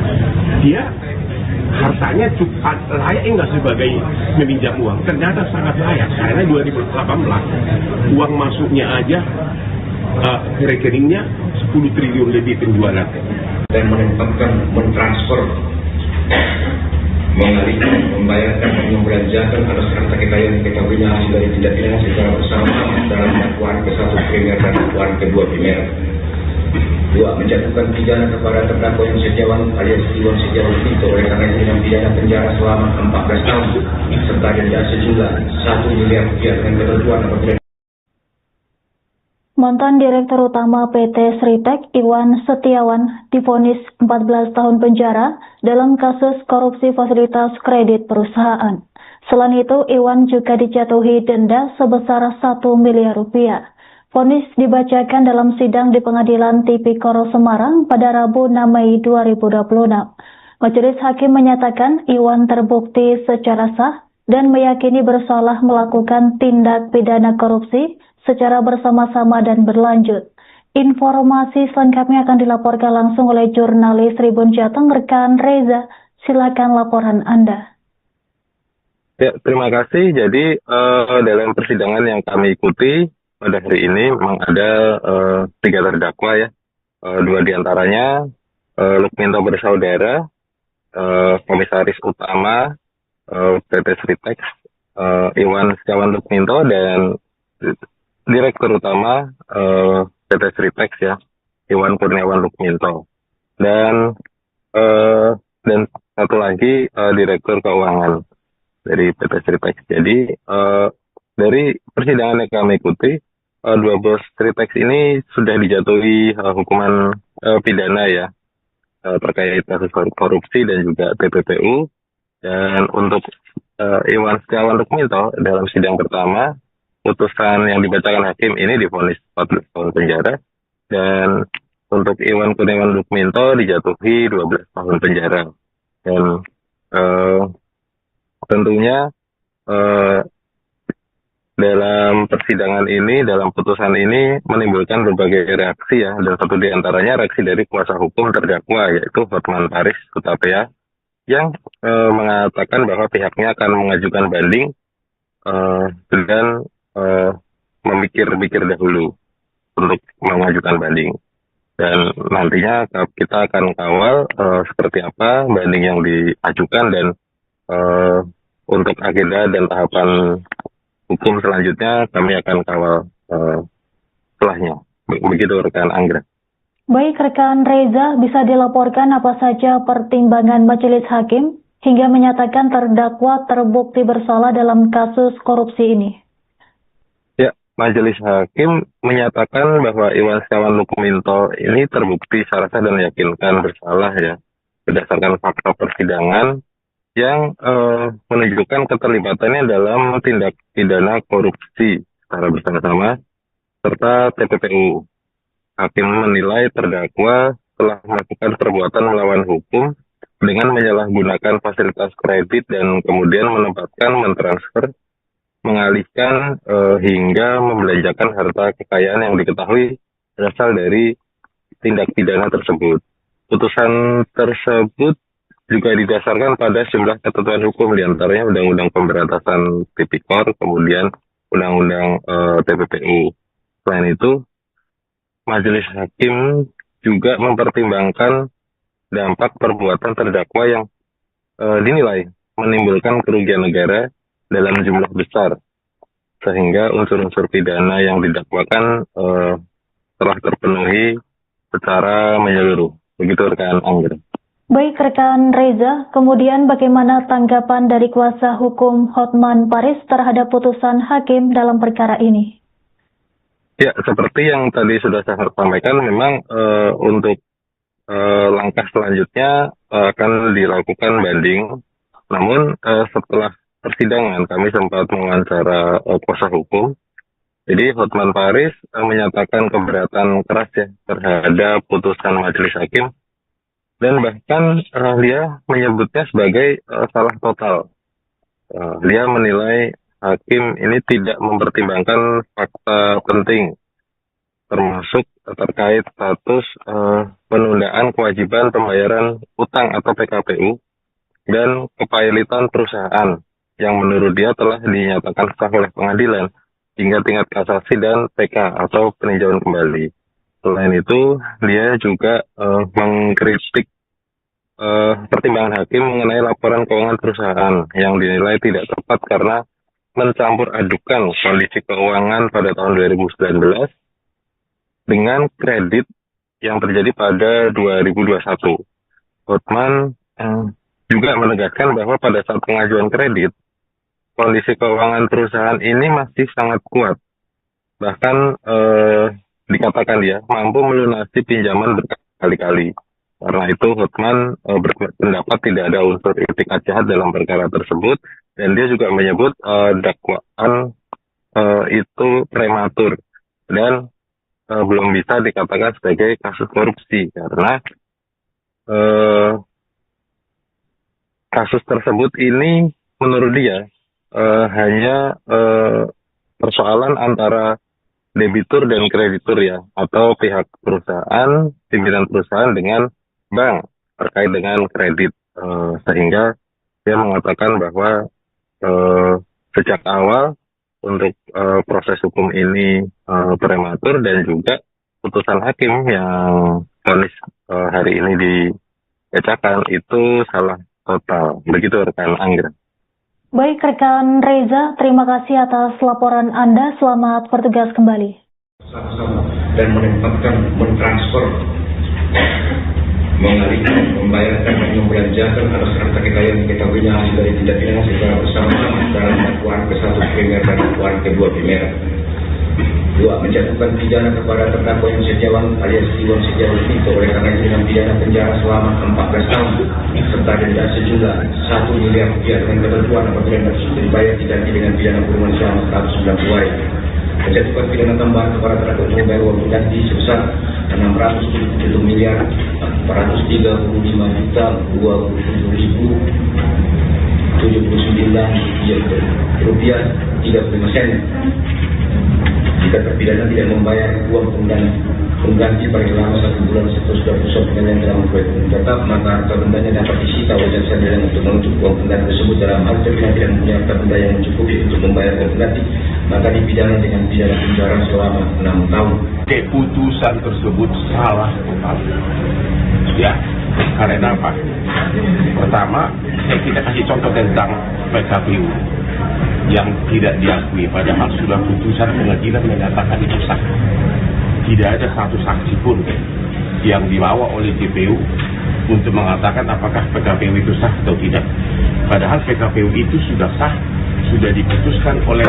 Dia hartanya layak nggak sebagai meminjam uang? Ternyata sangat layak, karena 2018 uang masuknya aja ke rekeningnya 10 triliun lebih penjualan. Dan menetapkan mentransfer, mengalihkan, membayarkan, dan membelanjakan atas harta kekayaan diketahuinya hasil dari tindak pidana secara bersama dalam dakwaan ke-1 primer dan dakwaan ke-2 primer. 2. Menjatuhkan pidana kepada terdakwa yang Setiawan alias Iwan Setiawan Pinto oleh karena dengan pidana penjara selama 14 tahun serta denda sejumlah 1 miliar rupiah dengan ketentuan apabila Mantan Direktur Utama PT Sritek Iwan Setiawan divonis 14 tahun penjara dalam kasus korupsi fasilitas kredit perusahaan. Selain itu, Iwan juga dijatuhi denda sebesar 1 miliar rupiah. Vonis dibacakan dalam sidang di Pengadilan Tipikor Semarang pada Rabu 6 Mei 2026. Majelis Hakim menyatakan Iwan terbukti secara sah dan meyakini bersalah melakukan tindak pidana korupsi secara bersama-sama dan berlanjut. Informasi selengkapnya akan dilaporkan langsung oleh jurnalis Tribun Jateng rekan Reza. Silakan laporan Anda. Ya, terima kasih. Jadi dalam persidangan yang kami ikuti pada hari ini memang ada 3 terdakwa ya. 2 diantaranya Lukminto bersaudara, Komisaris Utama PT Sritek Iwan Setiawan Lukminto, dan Direktur Utama PT Sritek ya, Iwan Kurniawan Lukminto, dan satu lagi Direktur Keuangan dari PT Sritek. Jadi dari persidangan yang kami ikuti, 2 bos Sritek ini sudah dijatuhi hukuman pidana ya terkait kasus korupsi dan juga TPPU. Dan untuk Iwan Setiawan Lukminto dalam sidang pertama, putusan yang dibacakan hakim ini divonis 14 tahun penjara, dan untuk Iwan Kurniawan Lukminto dijatuhi 12 tahun penjara. Dan tentunya dalam persidangan ini, dalam putusan ini menimbulkan berbagai reaksi ya, dan satu diantaranya reaksi dari kuasa hukum terdakwa yaitu Hotman Paris Hutapea yang mengatakan bahwa pihaknya akan mengajukan banding dan memikir-pikir dahulu untuk mengajukan banding, dan nantinya kita akan kawal seperti apa banding yang diajukan, dan untuk agenda dan tahapan hukum selanjutnya kami akan kawal setelahnya. Begitu rekan Anggra. Baik rekan Reza, bisa dilaporkan apa saja pertimbangan majelis hakim hingga menyatakan terdakwa terbukti bersalah dalam kasus korupsi ini? Majelis Hakim menyatakan bahwa Iwan Setiawan Lukminto ini terbukti secara sah dan meyakinkan bersalah ya, berdasarkan fakta persidangan yang menunjukkan keterlibatannya dalam tindak pidana korupsi secara bersama-sama serta TPPU. Hakim menilai terdakwa telah melakukan perbuatan melawan hukum dengan menyalahgunakan fasilitas kredit dan kemudian mentransfer, mengalihkan hingga membelanjakan harta kekayaan yang diketahui berasal dari tindak pidana tersebut. Putusan tersebut juga didasarkan pada sejumlah ketentuan hukum, diantaranya Undang-Undang Pemberantasan Tipikor, kemudian Undang-Undang TPPU. Selain itu, Majelis Hakim juga mempertimbangkan dampak perbuatan terdakwa yang dinilai menimbulkan kerugian negara dalam jumlah besar, sehingga unsur-unsur pidana yang didakwakan telah terpenuhi secara menyeluruh. Begitu rekan Anggra. Baik rekan Reza, kemudian bagaimana tanggapan dari kuasa hukum Hotman Paris terhadap putusan hakim dalam perkara ini? Ya, seperti yang tadi sudah saya sampaikan, memang untuk langkah selanjutnya akan dilakukan banding. Namun setelah persidangan kami sempat mewawancara kuasa hukum. Jadi Hotman Paris menyatakan keberatan keras ya terhadap putusan majelis hakim, dan bahkan dia menyebutnya sebagai salah total. Dia menilai hakim ini tidak mempertimbangkan fakta penting, termasuk terkait status penundaan kewajiban pembayaran utang atau PKPU dan kepailitan perusahaan yang menurut dia telah dinyatakan sah oleh pengadilan hingga tingkat kasasi dan PK atau peninjauan kembali. Selain itu, dia juga mengkritik pertimbangan hakim mengenai laporan keuangan perusahaan yang dinilai tidak tepat karena mencampur adukan kondisi keuangan pada tahun 2019 dengan kredit yang terjadi pada 2021. Hotman juga menegaskan bahwa pada saat pengajuan kredit, kondisi keuangan perusahaan ini masih sangat kuat. Bahkan dikatakan dia mampu melunasi pinjaman berkali-kali. Karena itu Hotman berpendapat tidak ada unsur itikat jahat dalam perkara tersebut, dan dia juga menyebut dakwaan itu prematur dan belum bisa dikatakan sebagai kasus korupsi karena kasus tersebut ini menurut dia hanya persoalan antara debitur dan kreditur ya, atau pihak perusahaan, pimpinan perusahaan dengan bank terkait dengan kredit, sehingga dia mengatakan bahwa sejak awal untuk proses hukum ini prematur, dan juga putusan hakim yang vonis hari ini dibacakan itu salah total. Begitu rekan Anggra. Baik rekan Reza, terima kasih atas laporan Anda. Selamat bertugas kembali. Sama-sama dan mentransfer, mengalihkan, membayarkan dan membelanjakan atas harta kekayaan diketahuinya hasil dari tindak pidana secara bersama-sama dalam dakwaan ke-1 primer dan dakwaan ke-2 primer. 2. Menjatuhkan pidana kepada terdakwa yang Setiawan alias Iwan Setiawan Vito oleh karena dengan pidana penjara selama 14 tahun serta denda sejumlah 1 miliar rupiah dengan ketentuan apabila tidak dibayar diganti dengan pidana kurungan selama 190 hari. Menjatuhkan pidana tambahan kepada terdakwa untuk membayar uang pengganti sebesar 677 miliar 435 juta 27.079 rupiah 35 sen. Jika terpidana tidak membayar uang pengganti paling lama 1 bulan setelah putusan pengadilan dalam hukum tetap, maka harta bendanya dapat disita oleh jaksa pidana untuk menuntut uang pengganti tersebut. Dalam hal terpidana tidak mempunyai harta benda yang mencukupi untuk membayar uang pengganti, maka dipidana dengan pidana penjara selama 6 tahun. Keputusan tersebut salah total. Ya, karena apa? Pertama, kita kasih contoh tentang PKPU yang tidak diakui, padahal sudah putusan pengadilan menyatakan itu sah. Tidak ada satu saksi pun yang dibawa oleh JPU untuk mengatakan apakah PKPU itu sah atau tidak. Padahal PKPU itu sudah sah, sudah diputuskan oleh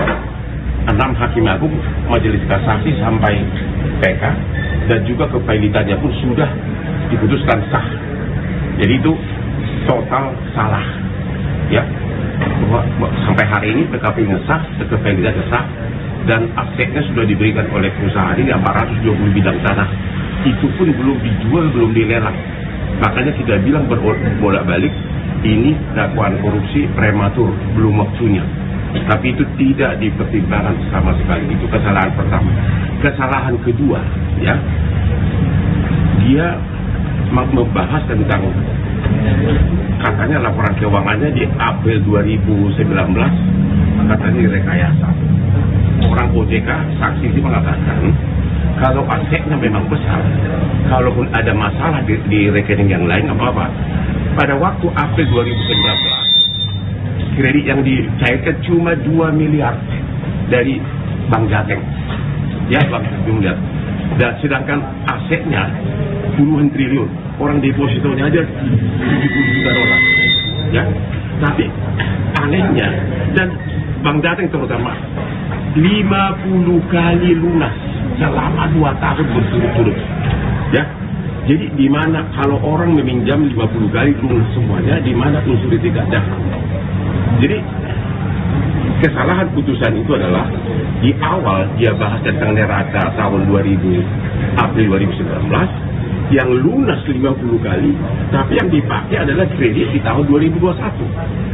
6 hakim agung, majelis kasasi sampai PK, dan juga kepailitannya pun sudah diputuskan sah. Jadi itu total salah, ya. Sampai hari ini PKPU sah, kepailitan sah, dan asetnya sudah diberikan oleh perusahaan ini 420 bidang tanah. Itu pun belum dijual, belum dilelang. Makanya kita bilang bolak-balik, ini dakwaan korupsi prematur, belum waktunya. Tapi itu tidak dipertimbangkan sama sekali. Itu kesalahan pertama. Kesalahan kedua, ya, dia membahas tentang katanya laporan keuangannya di April 2019 katanya direkayasa. Orang OJK saksi itu mengatakan kalau asetnya memang besar, kalaupun ada masalah di rekening yang lain apa-apa. Pada waktu April 2019 kredit yang dicairkan cuma 2 miliar dari Bank Jateng, ya, Bank Jumlah, dan sedangkan asetnya puluhan triliun. Orang depositonya aja 70 juta dolar, ya. Tapi anehnya, dan Bank Jateng terutama 50 kali lunas selama 2 tahun berturut-turut, ya. Jadi di mana kalau orang meminjam 50 kali lunas semuanya, di mana unsur tidak ada. Jadi kesalahan putusan itu adalah di awal dia bahas tentang neraca tahun April 2019 yang lunas 50 kali, tapi yang dipakai adalah kredit di tahun 2021.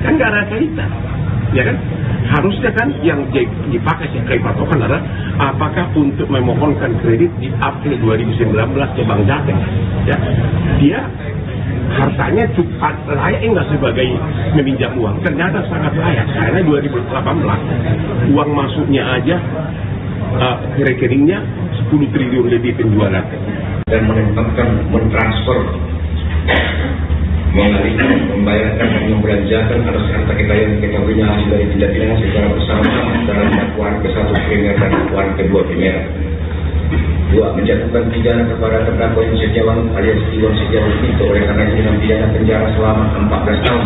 Kan nggak ada kaitan, ya kan? Harusnya kan yang dipakai sebagai patokan adalah apakah untuk memohonkan kredit di April 2019 ke Bank Jateng, ya. Dia hartanya cukup layak nggak sebagai meminjam uang? Ternyata sangat layak karena 2018 uang masuknya aja rekeningnya 10 triliun lebih penjualan. Dan menetapkan mentransfer, mengalihkan, membayarkan dan membelanjakan atas harta kekayaan kita punya hasil dari tindak pidana secara bersama-sama dalam dakwaan ke-1 primer dan dakwaan ke-2 primer. 2. Menjatuhkan pidana kepada terdakwa Iwan Setiawan alias Iwan Setiawan itu oleh karena dengan pidana penjara selama 14 tahun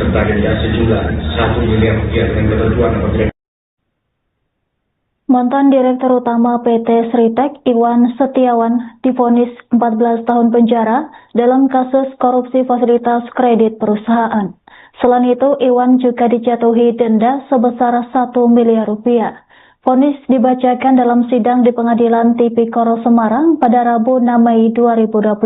serta denda sejumlah 1 miliar rupiah dengan ketentuan apabila Mantan Direktur Utama PT Sritek Iwan Setiawan divonis 14 tahun penjara dalam kasus korupsi fasilitas kredit perusahaan. Selain itu, Iwan juga dijatuhi denda sebesar 1 miliar rupiah. Vonis dibacakan dalam sidang di Pengadilan Tipikor Semarang pada Rabu 6 Mei 2026.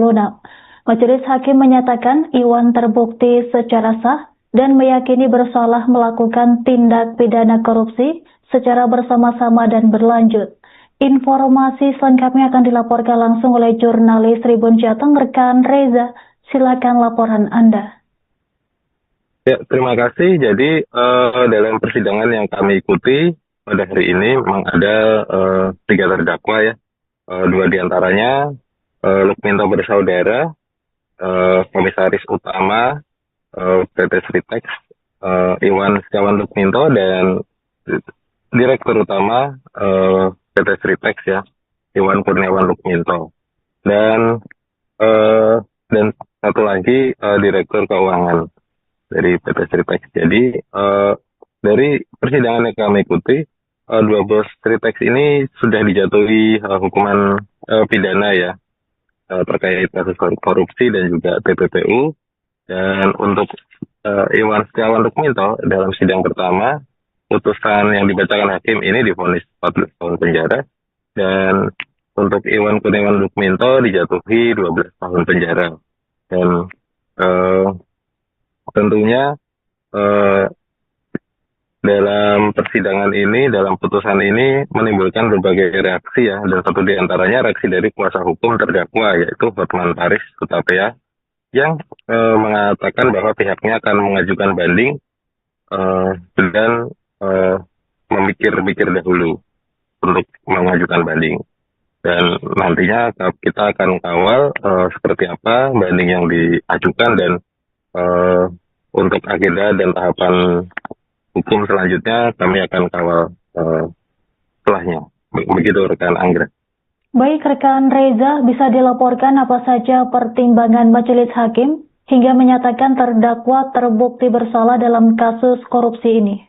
Majelis Hakim menyatakan Iwan terbukti secara sah dan meyakini bersalah melakukan tindak pidana korupsi secara bersama-sama dan berlanjut. Informasi selengkapnya akan dilaporkan langsung oleh jurnalis Tribun Jateng rekan Reza. Silakan laporan Anda. Ya, terima kasih. Jadi dalam persidangan yang kami ikuti pada hari ini memang ada 3 terdakwa ya. 2 diantaranya Lukminto bersaudara, Komisaris Utama PT Sritek Iwan Setiawan Lukminto dan Direktur Utama PT Sritek ya Iwan Kurniawan Lukminto dan satu lagi Direktur Keuangan dari PT Sritek. Jadi dari persidangan yang kami ikuti, 2 bos Sritek ini sudah dijatuhi hukuman pidana ya terkait kasus korupsi dan juga TPPU. Dan untuk Iwan Setiawan Lukminto dalam sidang pertama, putusan yang dibacakan hakim ini divonis 14 tahun penjara, dan untuk Iwan Kurniawan Lukminto dijatuhi 12 tahun penjara. Dan tentunya dalam persidangan ini, dalam putusan ini menimbulkan berbagai reaksi ya, dan satu diantaranya reaksi dari kuasa hukum terdakwa yaitu Hotman Paris Hutapea yang mengatakan bahwa pihaknya akan mengajukan banding dan memikir-pikir dahulu untuk mengajukan banding. Dan nantinya kita akan kawal seperti apa banding yang diajukan dan untuk agenda dan tahapan hukum selanjutnya kami akan kawal setelahnya. Begitu rekan Anggra. Baik rekan Reza, bisa dilaporkan apa saja pertimbangan Majelis Hakim hingga menyatakan terdakwa terbukti bersalah dalam kasus korupsi ini?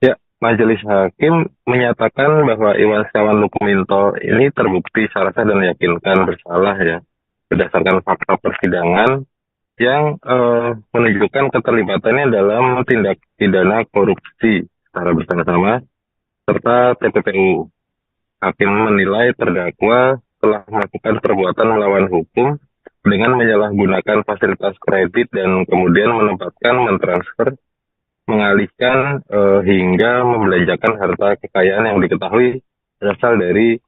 Ya, Majelis Hakim menyatakan bahwa Iwan Setiawan Lukminto ini terbukti secara sah dan meyakinkan bersalah ya berdasarkan fakta persidangan yang menunjukkan keterlibatannya dalam tindak pidana korupsi secara bersama-sama serta TPPU. Hakim menilai terdakwa telah melakukan perbuatan melawan hukum dengan menyalahgunakan fasilitas kredit dan kemudian menempatkan, mentransfer, mengalihkan hingga membelanjakan harta kekayaan yang diketahui berasal dari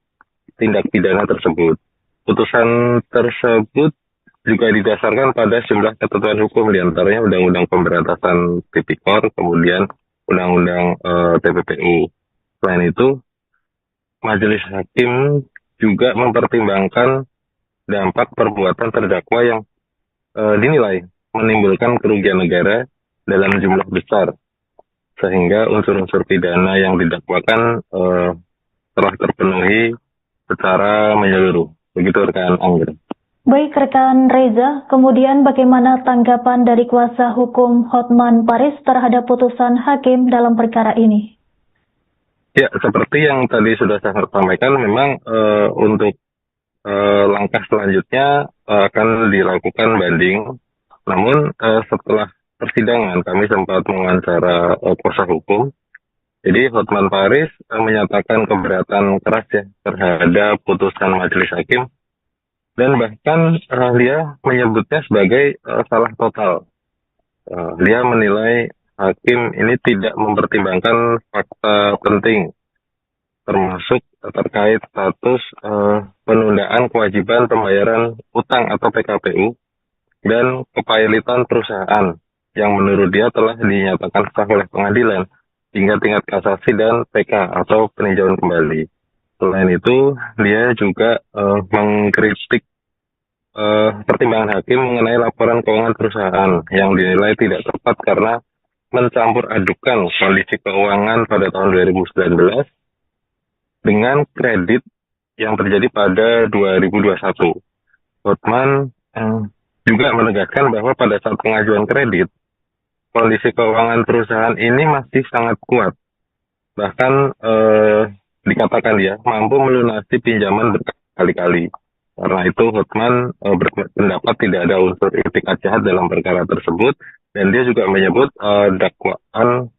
tindak pidana tersebut. Putusan tersebut juga didasarkan pada sejumlah ketentuan hukum, diantaranya Undang-Undang Pemberantasan Tipikor, kemudian Undang-Undang TPPU. Selain itu, Majelis Hakim juga mempertimbangkan dampak perbuatan terdakwa yang dinilai menimbulkan kerugian negara dalam jumlah besar, sehingga unsur-unsur pidana yang didakwakan telah terpenuhi secara menyeluruh. Begitu rekan Anggra. Baik rekan Reza, kemudian bagaimana tanggapan dari kuasa hukum Hotman Paris terhadap putusan hakim dalam perkara ini? Ya, seperti yang tadi sudah saya sampaikan, memang untuk langkah selanjutnya akan dilakukan banding. Namun setelah persidangan kami sempat mewawancara kuasa hukum. Jadi Hotman Paris menyatakan keberatan keras ya terhadap putusan Majelis Hakim. Dan bahkan dia menyebutnya sebagai salah total. Dia menilai hakim ini tidak mempertimbangkan fakta penting, termasuk terkait status penundaan kewajiban pembayaran utang atau PKPU dan kepailitan perusahaan yang menurut dia telah dinyatakan sah oleh pengadilan hingga tingkat kasasi dan PK atau peninjauan kembali. Selain itu, dia juga mengkritik pertimbangan hakim mengenai laporan keuangan perusahaan yang dinilai tidak tepat karena mencampur adukan kondisi keuangan pada tahun 2019 dengan kredit yang terjadi pada 2021. Hotman juga menegaskan bahwa pada saat pengajuan kredit, kondisi keuangan perusahaan ini masih sangat kuat. Bahkan dikatakan dia mampu melunasi pinjaman berkali-kali. Karena itu Hotman berpendapat tidak ada unsur itikat jahat dalam perkara tersebut, dan dia juga menyebut dakwaan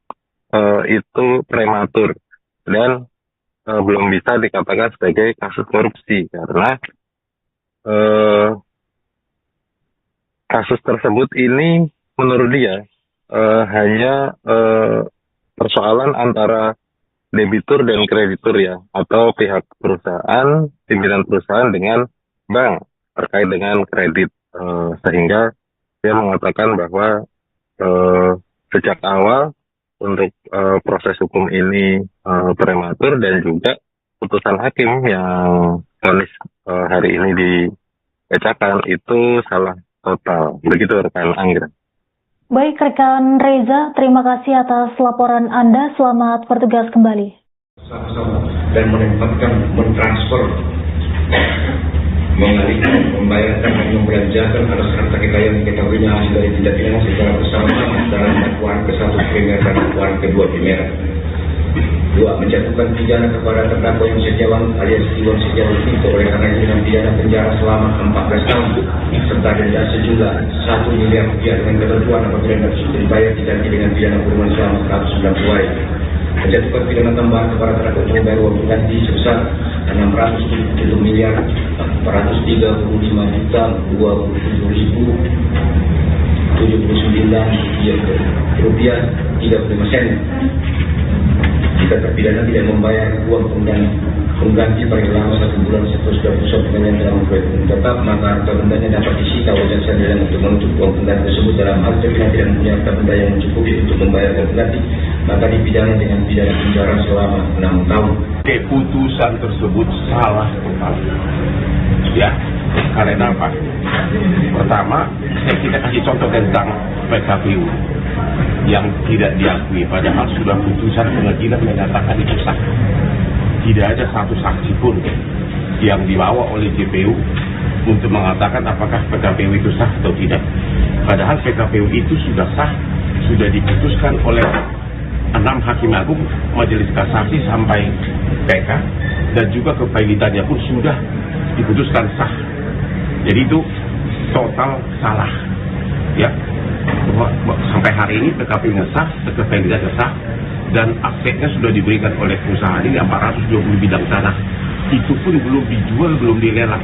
itu prematur dan belum bisa dikatakan sebagai kasus korupsi karena kasus tersebut ini menurut dia hanya persoalan antara debitur dan kreditur ya, atau pihak perusahaan, pimpinan perusahaan dengan bank terkait dengan kredit, sehingga dia mengatakan bahwa sejak awal untuk proses hukum ini prematur, dan juga putusan hakim yang vonis hari ini dibacakan itu salah total. Begitu rekan Anggra. Baik rekan Reza, terima kasih atas laporan Anda. Selamat bertugas kembali. Sama-sama dan mentransfer, mengalihkan, membayarkan dan membelanjakan atas harta kekayaan diketahuinya hasil dari tindak pidana secara bersama-sama dalam dakwaan ke-1 primer dan dakwaan ke-2 primer. 2. Menjatuhkan pidana kepada terdakwa Iwan Setiawan alias Iwan Setiawan Vito oleh karena dengan pidana penjara selama 14 tahun serta denda sejumlah 1 miliar rupiah dengan ketentuan apabila tidak dibayar diganti dengan pidana kurungan selama 190 hari. Menjatuhkan pidana tambahan kepada terdakwa untuk membayar uang pengganti sebesar 607 miliar 435 juta 27.079 rupiah 35 sen. Jika terpidana tidak membayar uang pengganti paling lama 1 bulan setelah pusat pengadilan telah membuat tetap, maka harta bendanya dapat disita oleh jaksa pidana untuk menuntut uang pengganti tersebut. Dalam hal terpidana tidak mempunyai harta benda yang mencukupi untuk membayar uang pengganti, maka dipidana dengan pidana penjara selama 6 tahun. Keputusan tersebut salah total. Ya, karena apa? Pertama, kita kasih contoh tentang PKPU yang tidak diakui, padahal sudah putusan pengadilan menyatakan itu sah. Tidak ada satu saksi pun yang dibawa oleh JPU untuk mengatakan apakah PKPU itu sah atau tidak. Padahal PKPU itu sudah sah, sudah diputuskan oleh 6 hakim agung, majelis kasasi sampai PK, dan juga kepailitannya pun sudah diputuskan sah. Jadi itu total salah. Ya, sampai hari ini PKPU-nya sah, kepailitannya sah, dan asetnya sudah diberikan oleh perusahaan ini 420 bidang tanah. Itu pun belum dijual, belum dilelang.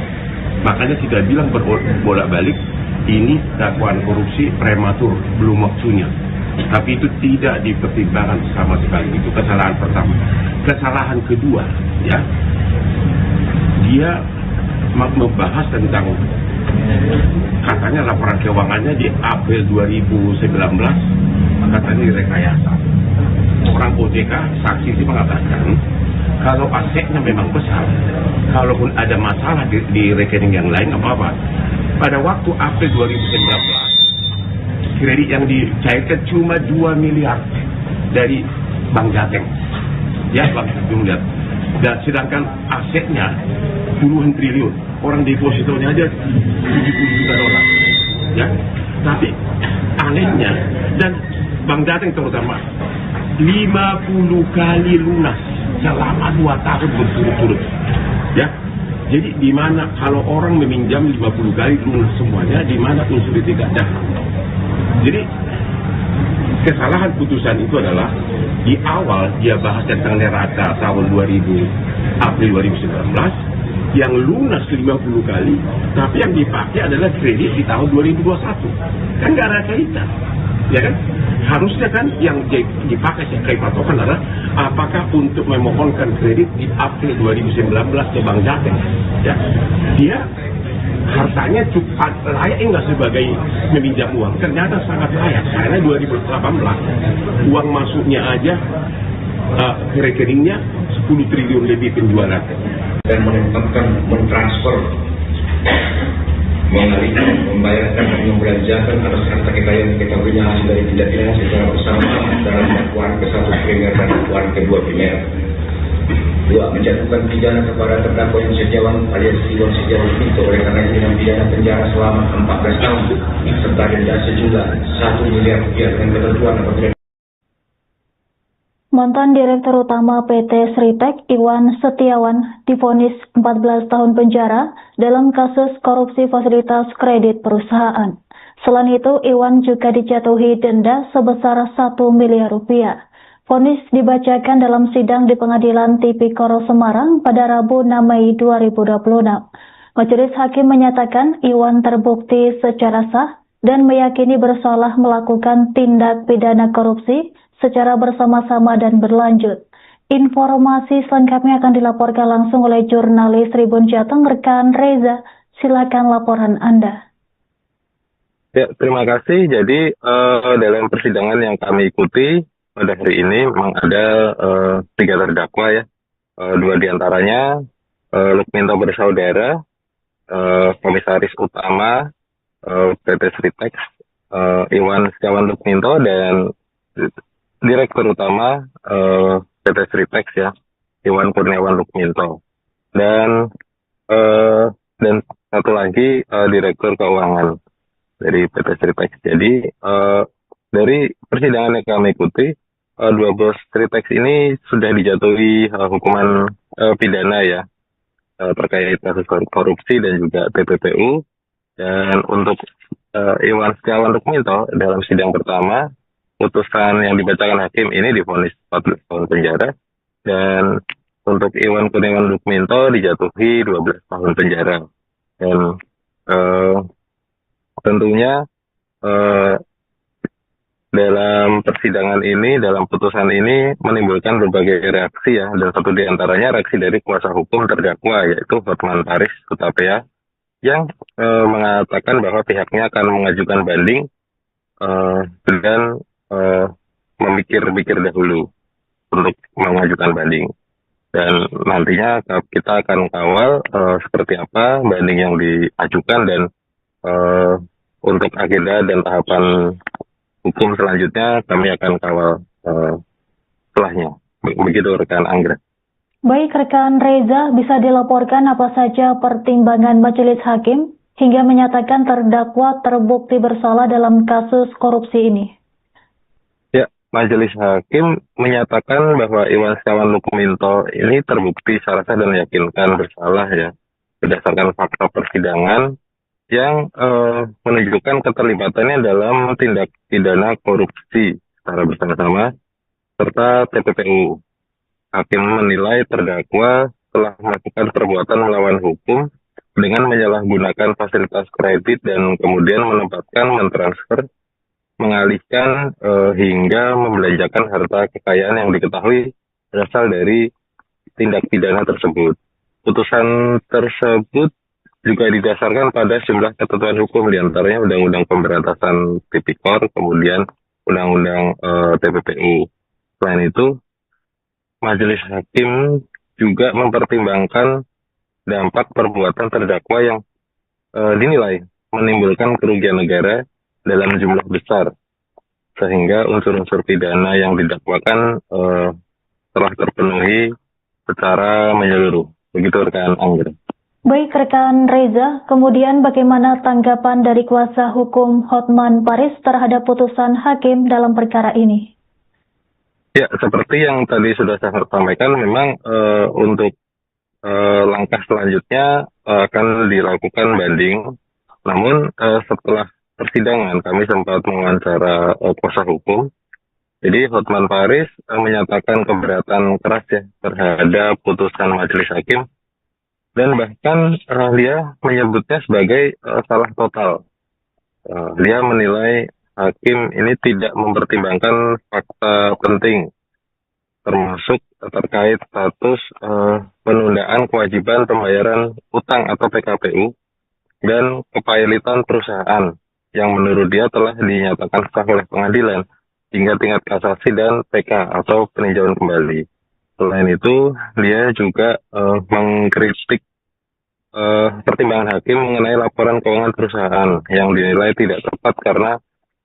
Makanya kita bilang bolak-balik, ini dakwaan korupsi prematur, belum waktunya. Tapi itu tidak dipertimbangkan sama sekali. Itu kesalahan pertama. Kesalahan kedua, ya, dia membahas tentang katanya laporan keuangannya di April 2019 katanya direkayasa. Orang OJK saksi sih mengatakan kalau asetnya memang besar, kalaupun ada masalah di rekening yang lain apa-apa. Pada waktu April 2019 kredit yang dicairkan cuma 2 miliar dari Bank Jateng. Ya, Bank Jateng. Dan sedangkan asetnya puluhan triliun. Orang depositonya aja 70 juta dolar. Ya. Tapi anehnya, dan Bank Jateng terutama 50 kali lunas selama 2 tahun berturut-turut. Ya. Jadi di mana kalau orang meminjam 50 kali lunas semuanya, di mana unsur tidak ada. Jadi kesalahan putusan itu adalah di awal dia bahas tentang neraca tahun April 2019 yang lunas 50 kali, tapi yang dipakai adalah kredit di tahun 2021. Kan nggak ada kaitan, ya kan? Harusnya kan yang dipakai sebagai patokan adalah apakah untuk memohonkan kredit di April 2019 ke Bank Jateng. Ya, dia hartanya cukup layak nggak sebagai meminjam uang? Ternyata sangat layak karena 2018 uang masuknya aja ke rekeningnya 10 triliun lebih penjualan. Dan menetapkan mentransfer, mengalihkan, membayarkan dan membelanjakan atas harta kekayaan kita punya hasil dari tindak pidana secara bersama-sama dalam dakwaan ke-1 primer dan dakwaan ke-2 primer. 2. Menjatuhkan pidana kepada terdakwa yang Setiawan alias Iwan Setiawan itu oleh karena dengan pidana penjara selama 14 tahun serta denda sejumlah 1 miliar rupiah dengan ketentuan apabila Mantan Direktur Utama PT Sritek Iwan Setiawan divonis 14 tahun penjara dalam kasus korupsi fasilitas kredit perusahaan. Selain itu, Iwan juga dijatuhi denda sebesar 1 miliar rupiah. Vonis dibacakan dalam sidang di Pengadilan Tipikor Semarang pada Rabu 6 Mei 2026. Majelis Hakim menyatakan Iwan terbukti secara sah dan meyakini bersalah melakukan tindak pidana korupsi secara bersama-sama dan berlanjut. Informasi selengkapnya akan dilaporkan langsung oleh jurnalis Tribun Jateng rekan Reza. Silakan laporan Anda. Ya, terima kasih. Jadi dalam persidangan yang kami ikuti pada hari ini memang ada 3 terdakwa ya. 2 diantaranya Lukminto bersaudara, Komisaris Utama PT Sritek Iwan Setiawan Lukminto dan Direktur Utama PT Sritek ya Iwan Kurniawan Lukminto dan satu lagi Direktur Keuangan dari PT Sritek. Jadi dari persidangan yang kami ikuti 12 Sritek ini sudah dijatuhi hukuman pidana ya terkait kasus korupsi dan juga TPPU. Dan untuk Iwan Setiawan Lukminto dalam sidang pertama, putusan yang dibacakan hakim ini divonis 14 tahun penjara, dan untuk Iwan Kurniawan Lukminto dijatuhi 12 tahun penjara. Dan tentunya dalam persidangan ini, dalam putusan ini menimbulkan berbagai reaksi ya, dan satu diantaranya reaksi dari kuasa hukum terdakwa yaitu Hotman Paris Hutapea yang mengatakan bahwa pihaknya akan mengajukan banding dan memikir-pikir dahulu untuk mengajukan banding. Dan nantinya kita akan kawal seperti apa banding yang diajukan dan untuk agenda dan tahapan hukum selanjutnya kami akan kawal setelahnya. Begitu rekan Anggra. Baik rekan Reza, bisa dilaporkan apa saja pertimbangan majelis hakim hingga menyatakan terdakwa terbukti bersalah dalam kasus korupsi ini? Ya, majelis hakim menyatakan bahwa Iwan Setiawan Lukminto ini terbukti secara sah dan meyakinkan bersalah ya berdasarkan fakta persidangan yang menunjukkan keterlibatannya dalam tindak pidana korupsi secara bersama-sama serta TPPU. Hakim menilai terdakwa telah melakukan perbuatan melawan hukum dengan menyalahgunakan fasilitas kredit dan kemudian menempatkan, mentransfer, mengalihkan hingga membelanjakan harta kekayaan yang diketahui berasal dari tindak pidana tersebut. Putusan tersebut juga didasarkan pada sejumlah ketentuan hukum, diantaranya Undang-Undang Pemberantasan Tipikor, kemudian Undang-Undang TPPU. Selain itu, majelis hakim juga mempertimbangkan dampak perbuatan terdakwa yang dinilai menimbulkan kerugian negara dalam jumlah besar, sehingga unsur-unsur pidana yang didakwakan telah terpenuhi secara menyeluruh. Begitu rekan Anggra. Baik rekan Reza, kemudian bagaimana tanggapan dari kuasa hukum Hotman Paris terhadap putusan hakim dalam perkara ini? Ya, seperti yang tadi sudah saya sampaikan, memang untuk langkah selanjutnya akan dilakukan banding. Namun setelah persidangan kami sempat mewawancara kuasa hukum. Jadi Hotman Paris menyatakan keberatan keras ya terhadap putusan majelis hakim, dan bahkan dia menyebutnya sebagai salah total. Dia menilai hakim ini tidak mempertimbangkan fakta penting, termasuk terkait status penundaan kewajiban pembayaran utang atau PKPU dan kepailitan perusahaan yang menurut dia telah dinyatakan sah oleh pengadilan hingga tingkat kasasi dan PK atau peninjauan kembali. Selain itu, dia juga mengkritik pertimbangan hakim mengenai laporan keuangan perusahaan yang dinilai tidak tepat karena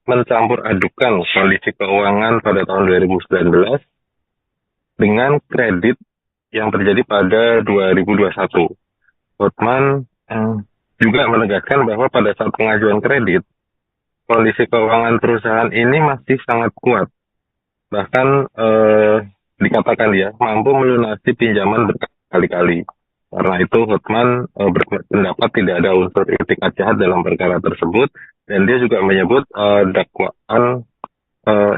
mencampur adukan kondisi keuangan pada tahun 2019 dengan kredit yang terjadi pada 2021. Hotman juga menegaskan bahwa pada saat pengajuan kredit, kondisi keuangan perusahaan ini masih sangat kuat. Bahkan dikatakan dia mampu melunasi pinjaman berkali-kali. Karena itu Hotman berpendapat tidak ada unsur itikat jahat dalam perkara tersebut, dan dia juga menyebut dakwaan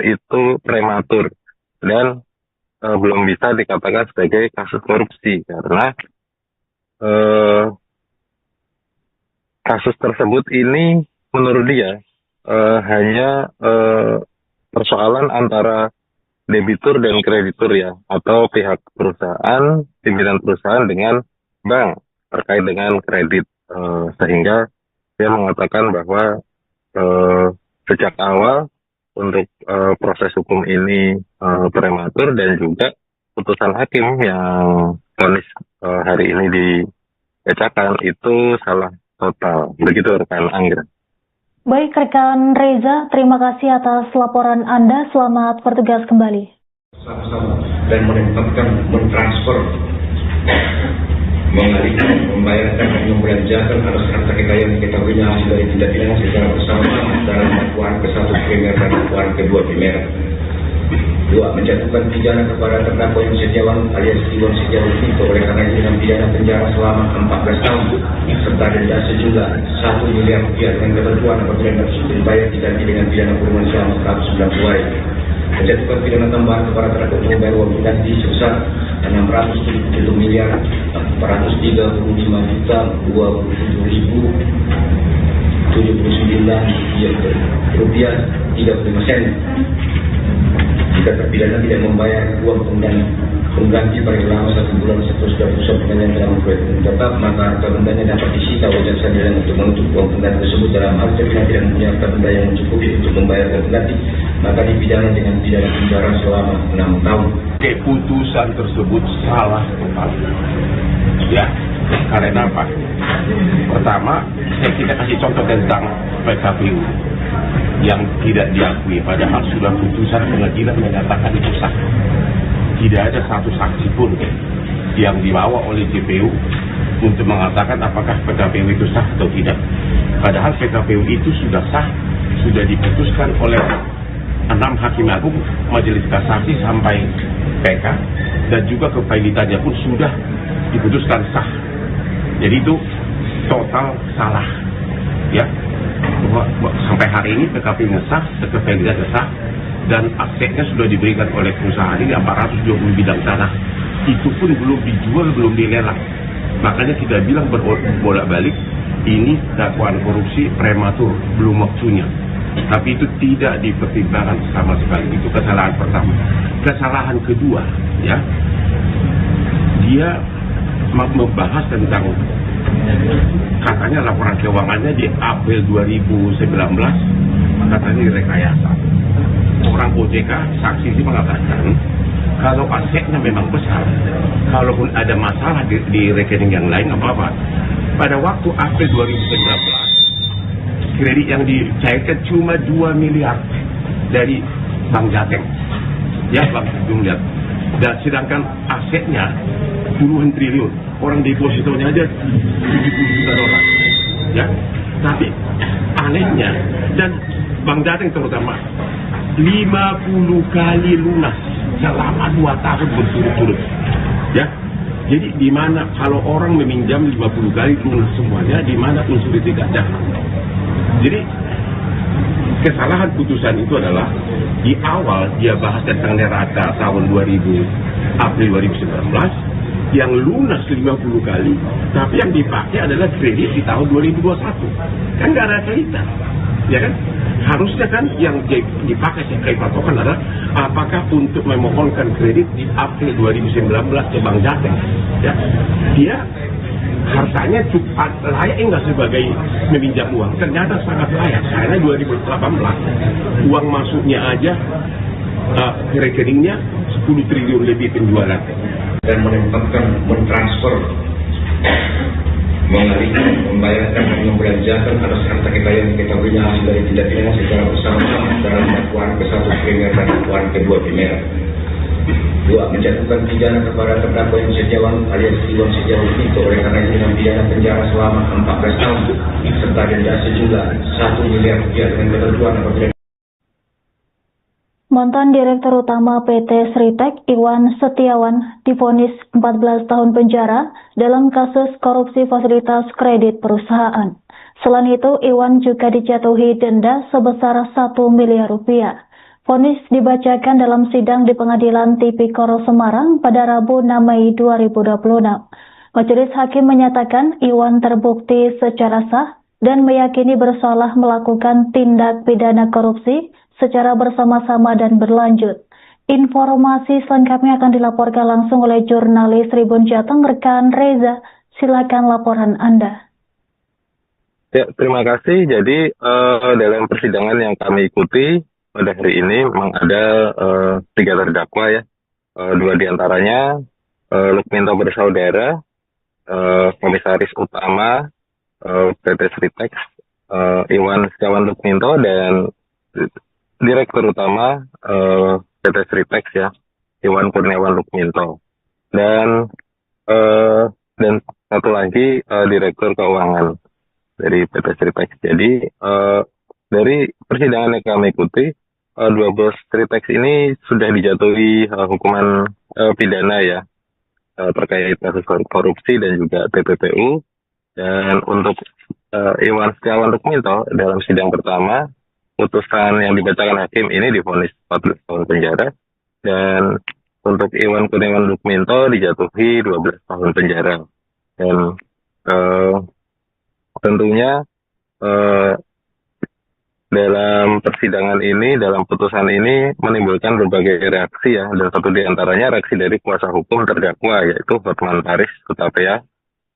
itu prematur dan belum bisa dikatakan sebagai kasus korupsi karena kasus tersebut ini menurut dia hanya persoalan antara debitur dan kreditur ya, atau pihak perusahaan, pimpinan perusahaan dengan bank terkait dengan kredit, sehingga dia mengatakan bahwa sejak awal untuk proses hukum ini prematur, dan juga putusan hakim yang vonis hari ini dibacakan itu salah total. Begitu rekan Anggra. Baik rekan Reza, terima kasih atas laporan Anda. Selamat bertugas kembali. Sama-sama dan menempatkan, mentransfer, mengalihkan, membayarkan dan membelanjakan atas harta kekayaan diketahuinya hasil dari tindak pidana secara bersamaan dalam dakwaan ke-1 primer dan dakwaan ke-2 primer. 2. Menjatuhkan pidana kepada terdakwa Iwan Setiawan alias Iwan Setiawan Vito oleh karena dengan pidana penjara selama 14 tahun serta denda sejumlah 1 miliar rupiah dengan ketentuan apabila tidak dibayar diganti dengan pidana kurungan selama 190 hari. Menjatuhkan pidana tambahan kepada terdakwa untuk membayar uang pengganti sebesar 677 miliar 435 juta 27.079 rupiah 35 sen. Jika terpidana tidak membayar uang pengganti paling lama 1 bulan setelah pusat pengadilan dalam proyek tetap, maka harta bendanya dapat disita oleh jaksa pidana untuk menutup uang pengganti tersebut. Dalam hal terpidana tidak mempunyai harta benda yang mencukupi untuk membayar uang pengganti, maka dipidana dengan pidana penjara selama 6 tahun. Keputusan tersebut salah total. Ya, karena apa? Pertama, saya tidak kasih contoh tentang PKPU yang tidak diakui, padahal sudah putusan pengadilan menyatakan itu sah. Tidak ada satu saksi pun yang dibawa oleh JPU untuk mengatakan apakah PKPU itu sah atau tidak. Padahal PKPU itu sudah sah, sudah diputuskan oleh 6 hakim agung, majelis kasasi sampai PK, dan juga kepailitannya pun sudah diputuskan sah. Jadi itu total salah, ya. Sampai hari ini PKPU sah, kepailitan sah, dan asetnya sudah diberikan oleh perusahaan ini 420 bidang tanah. Itu pun belum dijual, belum dilelang. Makanya kita bilang bolak-balik, ini dakwaan korupsi prematur, belum waktunya. Tapi itu tidak dipertimbangkan sama sekali. Itu kesalahan pertama. Kesalahan kedua, ya, dia membahas tentang katanya laporan keuangannya di April 2019 katanya direkayasa. Orang OJK saksi ini mengatakan kalau asetnya memang besar, kalaupun ada masalah di rekening yang lain apa-apa. Pada waktu April 2019 kredit yang dicairkan cuma 2 miliar dari Bank Jateng, ya, Bank Jumlah. Dan sedangkan asetnya puluhan triliun, orang depositonya aja 70 juta dolar, ya. Tapi anehnya, dan Bank Jateng terutama 50 kali lunas selama 2 tahun berturut-turut, ya. Jadi di mana kalau orang meminjam 50 kali lunas semuanya, di mana unsur itikat jahat? Jadi kesalahan putusan itu adalah di awal dia bahas tentang neraca tahun April 2019 yang lunas 50 kali, tapi yang dipakai adalah kredit di tahun 2021. Kan nggak ada kaitan, ya kan? Harusnya kan yang dipakai sebagai patokan adalah apakah untuk memohonkan kredit di April 2019 ke Bank Jateng, ya. Dia hartanya cukup layak enggak sebagai meminjam uang? Ternyata sangat layak, karena 2018 uang masuknya aja ke rekeningnya 10 triliun lebih penjualan. Dan mentransfer, mengalihkan, membayarkan, dan membelanjakan atas harta kekayaan yang diketahuinya hasil dari tindak pidana secara bersama-sama dalam dakwaan ke-1 primer dan dakwaan ke-2 primer. 2. Menjatuhkan pidana kepada terdakwa yang sejauh alias Iwan Setiawan Nurpinto oleh karena dengan pidana penjara selama 14 tahun serta denda sejumlah 1 miliar rupiah dengan ketentuan apabila Mantan Direktur Utama PT Sritek Iwan Setiawan divonis 14 tahun penjara dalam kasus korupsi fasilitas kredit perusahaan. Selain itu, Iwan juga dijatuhi denda sebesar 1 miliar rupiah. Vonis dibacakan dalam sidang di Pengadilan Tipikor Semarang pada Rabu 6 Mei 2026. Majelis Hakim menyatakan Iwan terbukti secara sah dan meyakini bersalah melakukan tindak pidana korupsi secara bersama-sama dan berlanjut. Informasi selengkapnya akan dilaporkan langsung oleh jurnalis Tribun Jateng rekan Reza. Silakan laporan Anda. Ya, terima kasih. Jadi dalam persidangan yang kami ikuti pada hari ini memang ada 3 terdakwa ya. 2 diantaranya Lukminto bersaudara, Komisaris Utama PT Sritek Iwan Setiawan Lukminto, dan Direktur Utama PT Sritek ya, Iwan Kurniawan Lukminto, dan satu lagi Direktur Keuangan dari PT Sritek. Jadi dari persidangan yang kami ikuti, 2 bos Sritek ini sudah dijatuhi hukuman pidana ya terkait kasus korupsi dan juga TPPU. Dan untuk Iwan Setiawan Lukminto dalam sidang pertama, putusan yang dibacakan hakim ini divonis 14 tahun penjara, dan untuk Iwan Kurniawan Lukminto dijatuhi 12 tahun penjara. Dan tentunya dalam persidangan ini, dalam putusan ini menimbulkan berbagai reaksi ya, dan satu di antaranya reaksi dari kuasa hukum terdakwa yaitu Hotman Paris Hutapea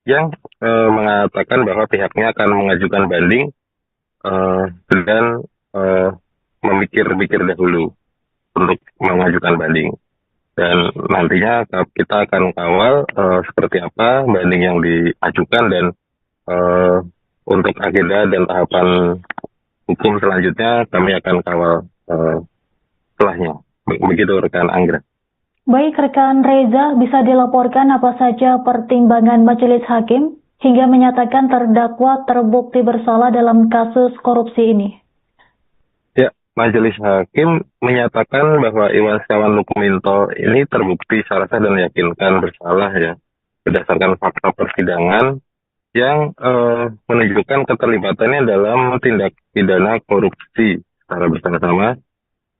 yang mengatakan bahwa pihaknya akan mengajukan banding dan memikir-pikir dahulu untuk mengajukan banding. Dan nantinya kita akan kawal seperti apa banding yang diajukan, dan untuk agenda dan tahapan hukum selanjutnya kami akan kawal setelahnya. Begitu rekan Anggra. Baik rekan Reza, bisa dilaporkan apa saja pertimbangan Majelis Hakim hingga menyatakan terdakwa terbukti bersalah dalam kasus korupsi ini? Ya, Majelis Hakim menyatakan bahwa Iwan Setiawan Lukminto ini terbukti secara sah dan meyakinkan bersalah ya, berdasarkan fakta persidangan yang menunjukkan keterlibatannya dalam tindak pidana korupsi secara bersama-sama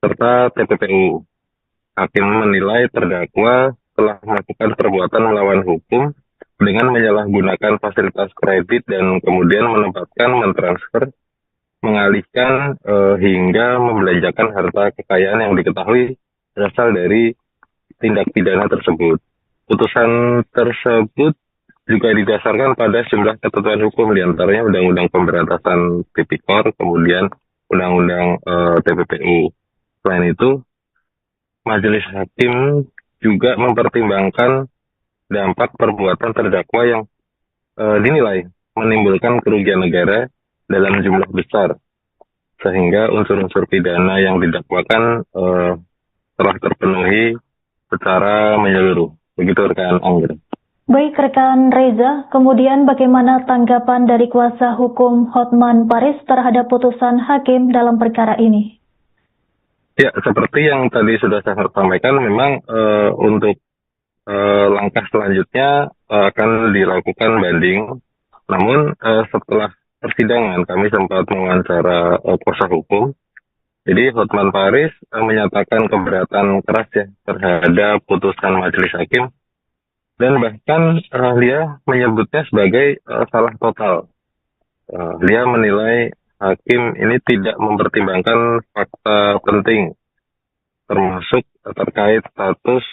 serta TPPU. Hakim menilai terdakwa telah melakukan perbuatan melawan hukum dengan menyalahgunakan fasilitas kredit dan kemudian menempatkan, mentransfer, mengalihkan hingga membelanjakan harta kekayaan yang diketahui berasal dari tindak pidana tersebut. Putusan tersebut juga didasarkan pada sejumlah ketentuan hukum, diantaranya Undang-Undang Pemberantasan Tipikor, kemudian Undang-Undang TPPU. Selain itu, Majelis Hakim juga mempertimbangkan dampak perbuatan terdakwa yang dinilai menimbulkan kerugian negara dalam jumlah besar, sehingga unsur-unsur pidana yang didakwakan telah terpenuhi secara menyeluruh. Begitu rekan Anggra. Baik rekan Reza, kemudian bagaimana tanggapan dari kuasa hukum Hotman Paris terhadap putusan hakim dalam perkara ini? Ya, seperti yang tadi sudah saya sampaikan, memang untuk langkah selanjutnya akan dilakukan banding. Namun setelah persidangan kami sempat mewawancara kuasa hukum. Jadi Hotman Paris menyatakan keberatan keras ya terhadap putusan majelis hakim, dan bahkan dia menyebutnya sebagai salah total. Dia menilai hakim ini tidak mempertimbangkan fakta penting, termasuk terkait status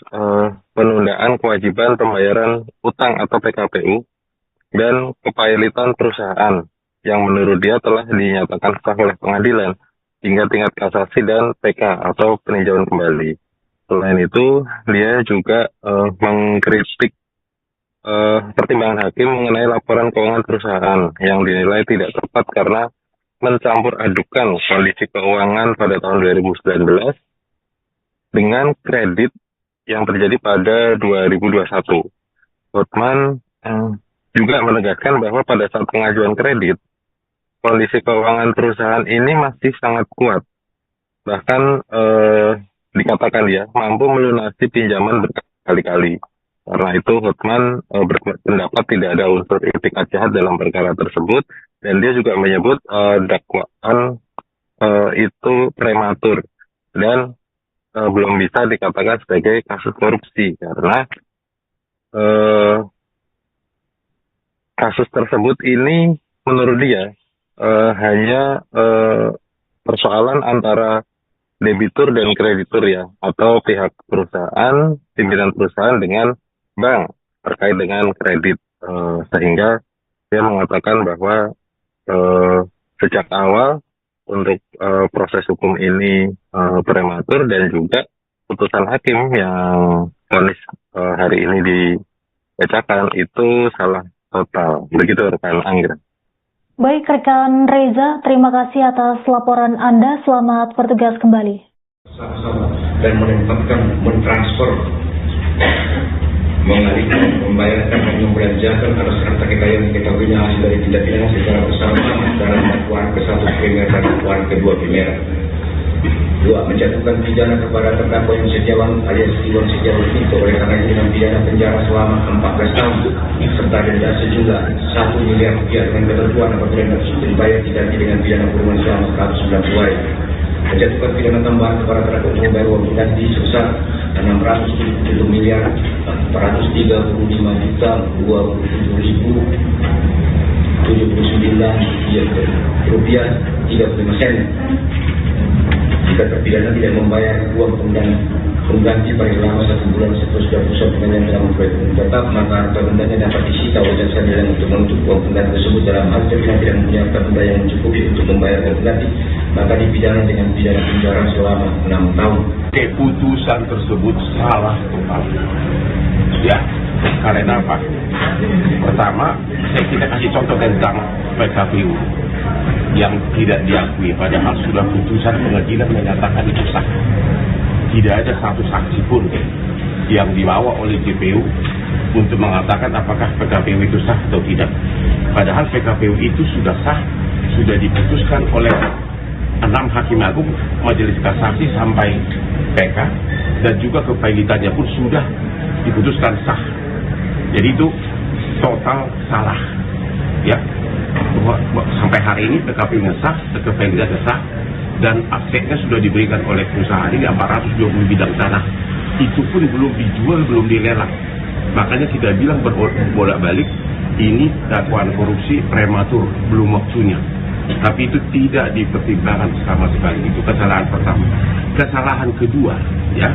penundaan kewajiban pembayaran utang atau PKPU dan kepailitan perusahaan yang menurut dia telah dinyatakan sah oleh pengadilan hingga tingkat kasasi dan PK atau peninjauan kembali. Selain itu, dia juga mengkritik pertimbangan hakim mengenai laporan keuangan perusahaan yang dinilai tidak tepat karena mencampur adukan kondisi keuangan pada tahun 2019 dengan kredit yang terjadi pada 2021. Hotman juga menegaskan bahwa pada saat pengajuan kredit, kondisi keuangan perusahaan ini masih sangat kuat. Bahkan dikatakan dia mampu melunasi pinjaman berkali-kali. Karena itu Hotman berpendapat tidak ada unsur itikat jahat dalam perkara tersebut, dan dia juga menyebut dakwaan itu prematur dan belum bisa dikatakan sebagai kasus korupsi karena kasus tersebut ini menurut dia hanya persoalan antara debitur dan kreditur ya, atau pihak perusahaan, pimpinan perusahaan dengan bank terkait dengan kredit, sehingga dia mengatakan bahwa sejak awal untuk proses hukum ini prematur, dan juga putusan hakim yang vonis hari ini dibacakan itu salah total. Begitu rekan Anggra. Baik rekan Reza, terima kasih atas laporan Anda. Selamat bertugas kembali. Sama-sama dan mentransfer, mengalihkan, membayarkan dan membelanjakan atas harta kekayaan diketahuinya hasil dari tindak pidana secara bersama dalam dakwaan ke-1 primer dan dakwaan ke-2 primer. 2. Menjatuhkan pidana kepada terdakwa Iwan Setiawan alias Iwan Setiawan itu oleh karena dengan pidana penjara selama 14 tahun serta denda sejumlah 1 miliar rupiah dengan ketentuan apabila tersebut dibayar diganti dengan pidana kurungan selama 190 hari. Menjatuhkan pidana tambahan kepada terdakwa untuk membayar uang pengganti sebesar 670 miliar 435 juta 27.079 rupiah 35 sen jika terpidana tidak membayar uang pengganti paling lama 1 bulan setelah pusat pengadilan telah memperoleh hukuman tetap, maka harta bendanya dapat disita oleh jaksa yang untuk menuntut uang pengganti tersebut. Dalam hal terpidana tidak mempunyai harta benda yang mencukupi untuk membayar uang pengganti, maka dipidana dengan pidana penjara selama 6 tahun. Keputusan tersebut salah total. Ya, karena apa? Pertama, kita kasih contoh tentang PKPU yang tidak diakui, padahal sudah putusan pengadilan menyatakan itu sah. Tidak ada satu saksi pun yang dibawa oleh JPU untuk mengatakan apakah PKPU itu sah atau tidak. Padahal PKPU itu sudah sah, sudah diputuskan oleh 6 hakim agung, majelis kasasi sampai PK, dan juga kepailitannya pun sudah diputuskan sah. Jadi itu total salah. Ya, sampai hari ini PKPU-nya sah, kepailitannya sah, dan asetnya sudah diberikan oleh perusahaan ini 420 bidang tanah. Itu pun belum dijual, belum dilelang. Makanya kita bilang bolak-balik, ini dakwaan korupsi prematur, belum waktunya. Tapi itu tidak dipertimbangkan sama sekali. Itu kesalahan pertama. Kesalahan kedua, ya,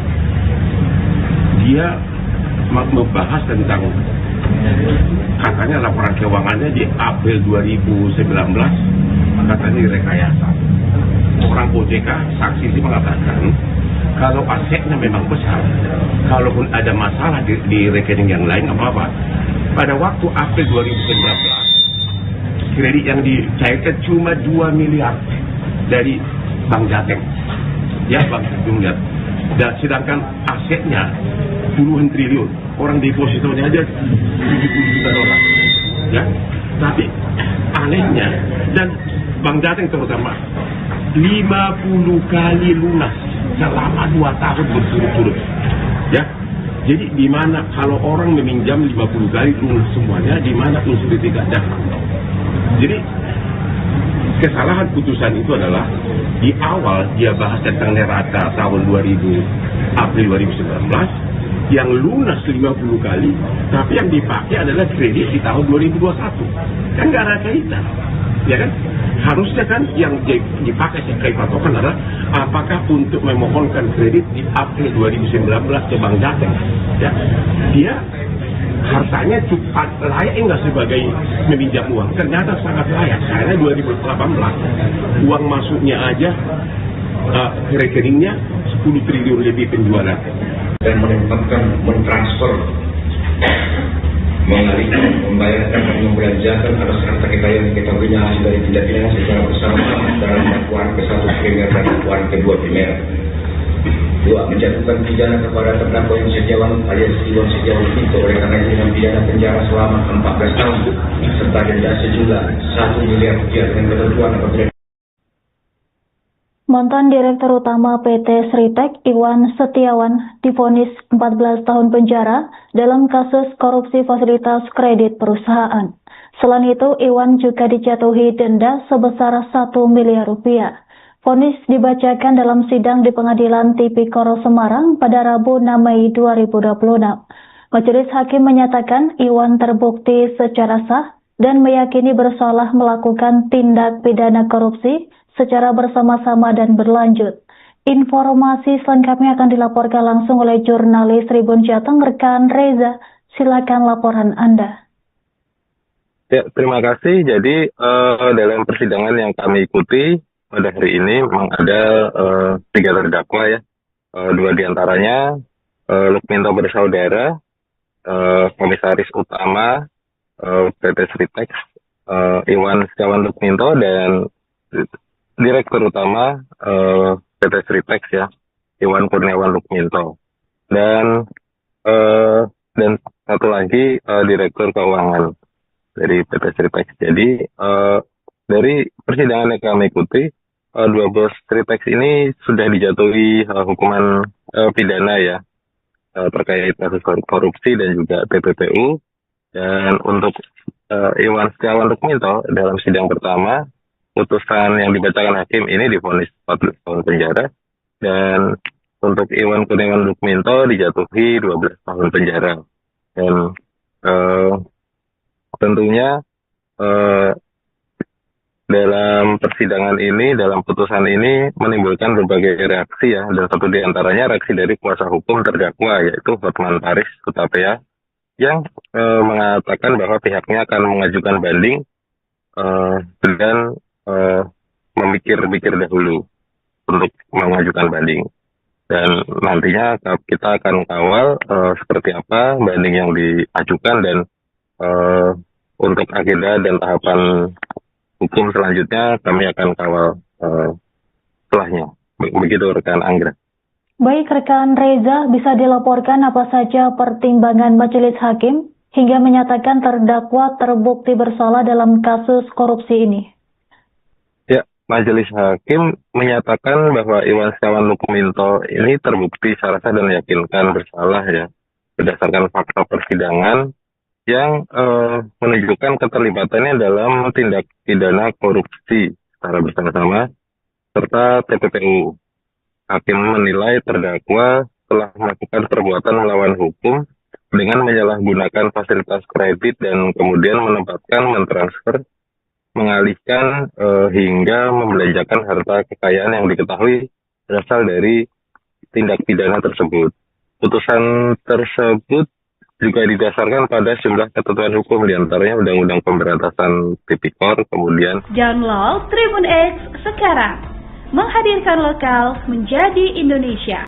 dia membahas tentang katanya laporan keuangannya di April 2019 katanya direkayasa. Orang OJK saksi ini mengatakan kalau asetnya memang besar, kalaupun ada masalah di rekening yang lain apa-apa. Pada waktu April 2019 kredit yang dicairkan cuma 2 miliar dari Bank Jateng, ya, Bank Jumlah. Dan sedangkan asetnya puluhan triliun, orang depositonya aja 70 juta dolar, ya. Tapi anehnya, dan Bank Jateng terutama 50 kali lunas selama 2 tahun berturut-turut, ya. Jadi di mana kalau orang meminjam 50 kali lunas semuanya, di mana unsur tidak ada. Jadi kesalahan putusan itu adalah di awal dia bahas tentang neraca tahun April 2019 yang lunas 50 kali, tapi yang dipakai adalah kredit di tahun 2021. Kan nggak ada kaitan, ya kan? Harusnya kan yang dipakai sebagai patokan adalah apakah untuk memohonkan kredit di April 2019 ke Bank Jateng, ya. Dia hartanya cepat layak nggak sebagai meminjam uang? Ternyata sangat layak. Karena 2018 uang masuknya aja rekeningnya 10 triliun lebih penjualan. Dan menempatkan, mentransfer, mengalihkan, membayarkan, dan membelanjakan atas harta kekayaan diketahuinya hasil dari tindak pidana secara bersama-sama dalam dakwaan ke-1 primer dan dakwaan ke-2 primer. 2. Menjatuhkan pidana kepada terdakwa Iwan Setiawan alias Iwan Setiawan itu oleh karena dengan pidana penjara selama 14 tahun serta denda sejumlah 1 miliar rupiah dengan ketentuan apabila Mantan Direktur Utama PT Sritek Iwan Setiawan divonis 14 tahun penjara dalam kasus korupsi fasilitas kredit perusahaan. Selain itu, Iwan juga dijatuhi denda sebesar 1 miliar rupiah. Vonis dibacakan dalam sidang di Pengadilan Tipikor Semarang pada Rabu 6 Mei 2026. Majelis Hakim menyatakan Iwan terbukti secara sah dan meyakini bersalah melakukan tindak pidana korupsi secara bersama-sama dan berlanjut. Informasi selengkapnya akan dilaporkan langsung oleh jurnalis Tribun Jateng rekan Reza. Silakan laporan Anda. Ya, terima kasih. Jadi dalam persidangan yang kami ikuti pada hari ini memang ada 3 terdakwa ya. 2 diantaranya Lukminto bersaudara, Komisaris Utama PT Sritek Iwan Setiawan Lukminto, dan Direktur Utama PT Sritek ya, Iwan Kurniawan Lukminto, dan satu lagi Direktur Keuangan dari PT Sritek. Jadi dari persidangan yang kami ikuti, 2 bos Sritek ini sudah dijatuhi hukuman pidana ya terkait kasus korupsi dan juga TPPU. Dan untuk Iwan Setiawan Lukminto dalam sidang pertama, putusan yang dibacakan hakim ini divonis 14 tahun penjara, dan untuk Iwan Kurniawan Lukminto dijatuhi 12 tahun penjara. Dan tentunya dalam persidangan ini, dalam putusan ini menimbulkan berbagai reaksi ya, dan satu diantaranya reaksi dari kuasa hukum terdakwa yaitu Hotman Paris Hutapea yang mengatakan bahwa pihaknya akan mengajukan banding dan memikir-pikir dahulu untuk mengajukan banding. Dan nantinya kita akan kawal seperti apa banding yang diajukan, dan untuk agenda dan tahapan hukum selanjutnya kami akan kawal setelahnya. Begitu rekan Anggra. Baik rekan Reza, bisa dilaporkan apa saja pertimbangan Majelis Hakim hingga menyatakan terdakwa terbukti bersalah dalam kasus korupsi ini? Ya, Majelis Hakim menyatakan bahwa Iwan Setiawan Lukminto ini terbukti secara sah dan meyakinkan bersalah ya, berdasarkan fakta persidangan yang menunjukkan keterlibatannya dalam tindak pidana korupsi secara bersama-sama serta TPPU. Hakim menilai terdakwa telah melakukan perbuatan melawan hukum dengan menyalahgunakan fasilitas kredit dan kemudian menempatkan, mentransfer, mengalihkan hingga membelanjakan harta kekayaan yang diketahui berasal dari tindak pidana tersebut. Putusan tersebut juga didasarkan pada sejumlah ketentuan hukum, diantaranya Undang-Undang Pemberantasan Tipikor, kemudian download Tribun X sekarang, menghadirkan lokal menjadi Indonesia.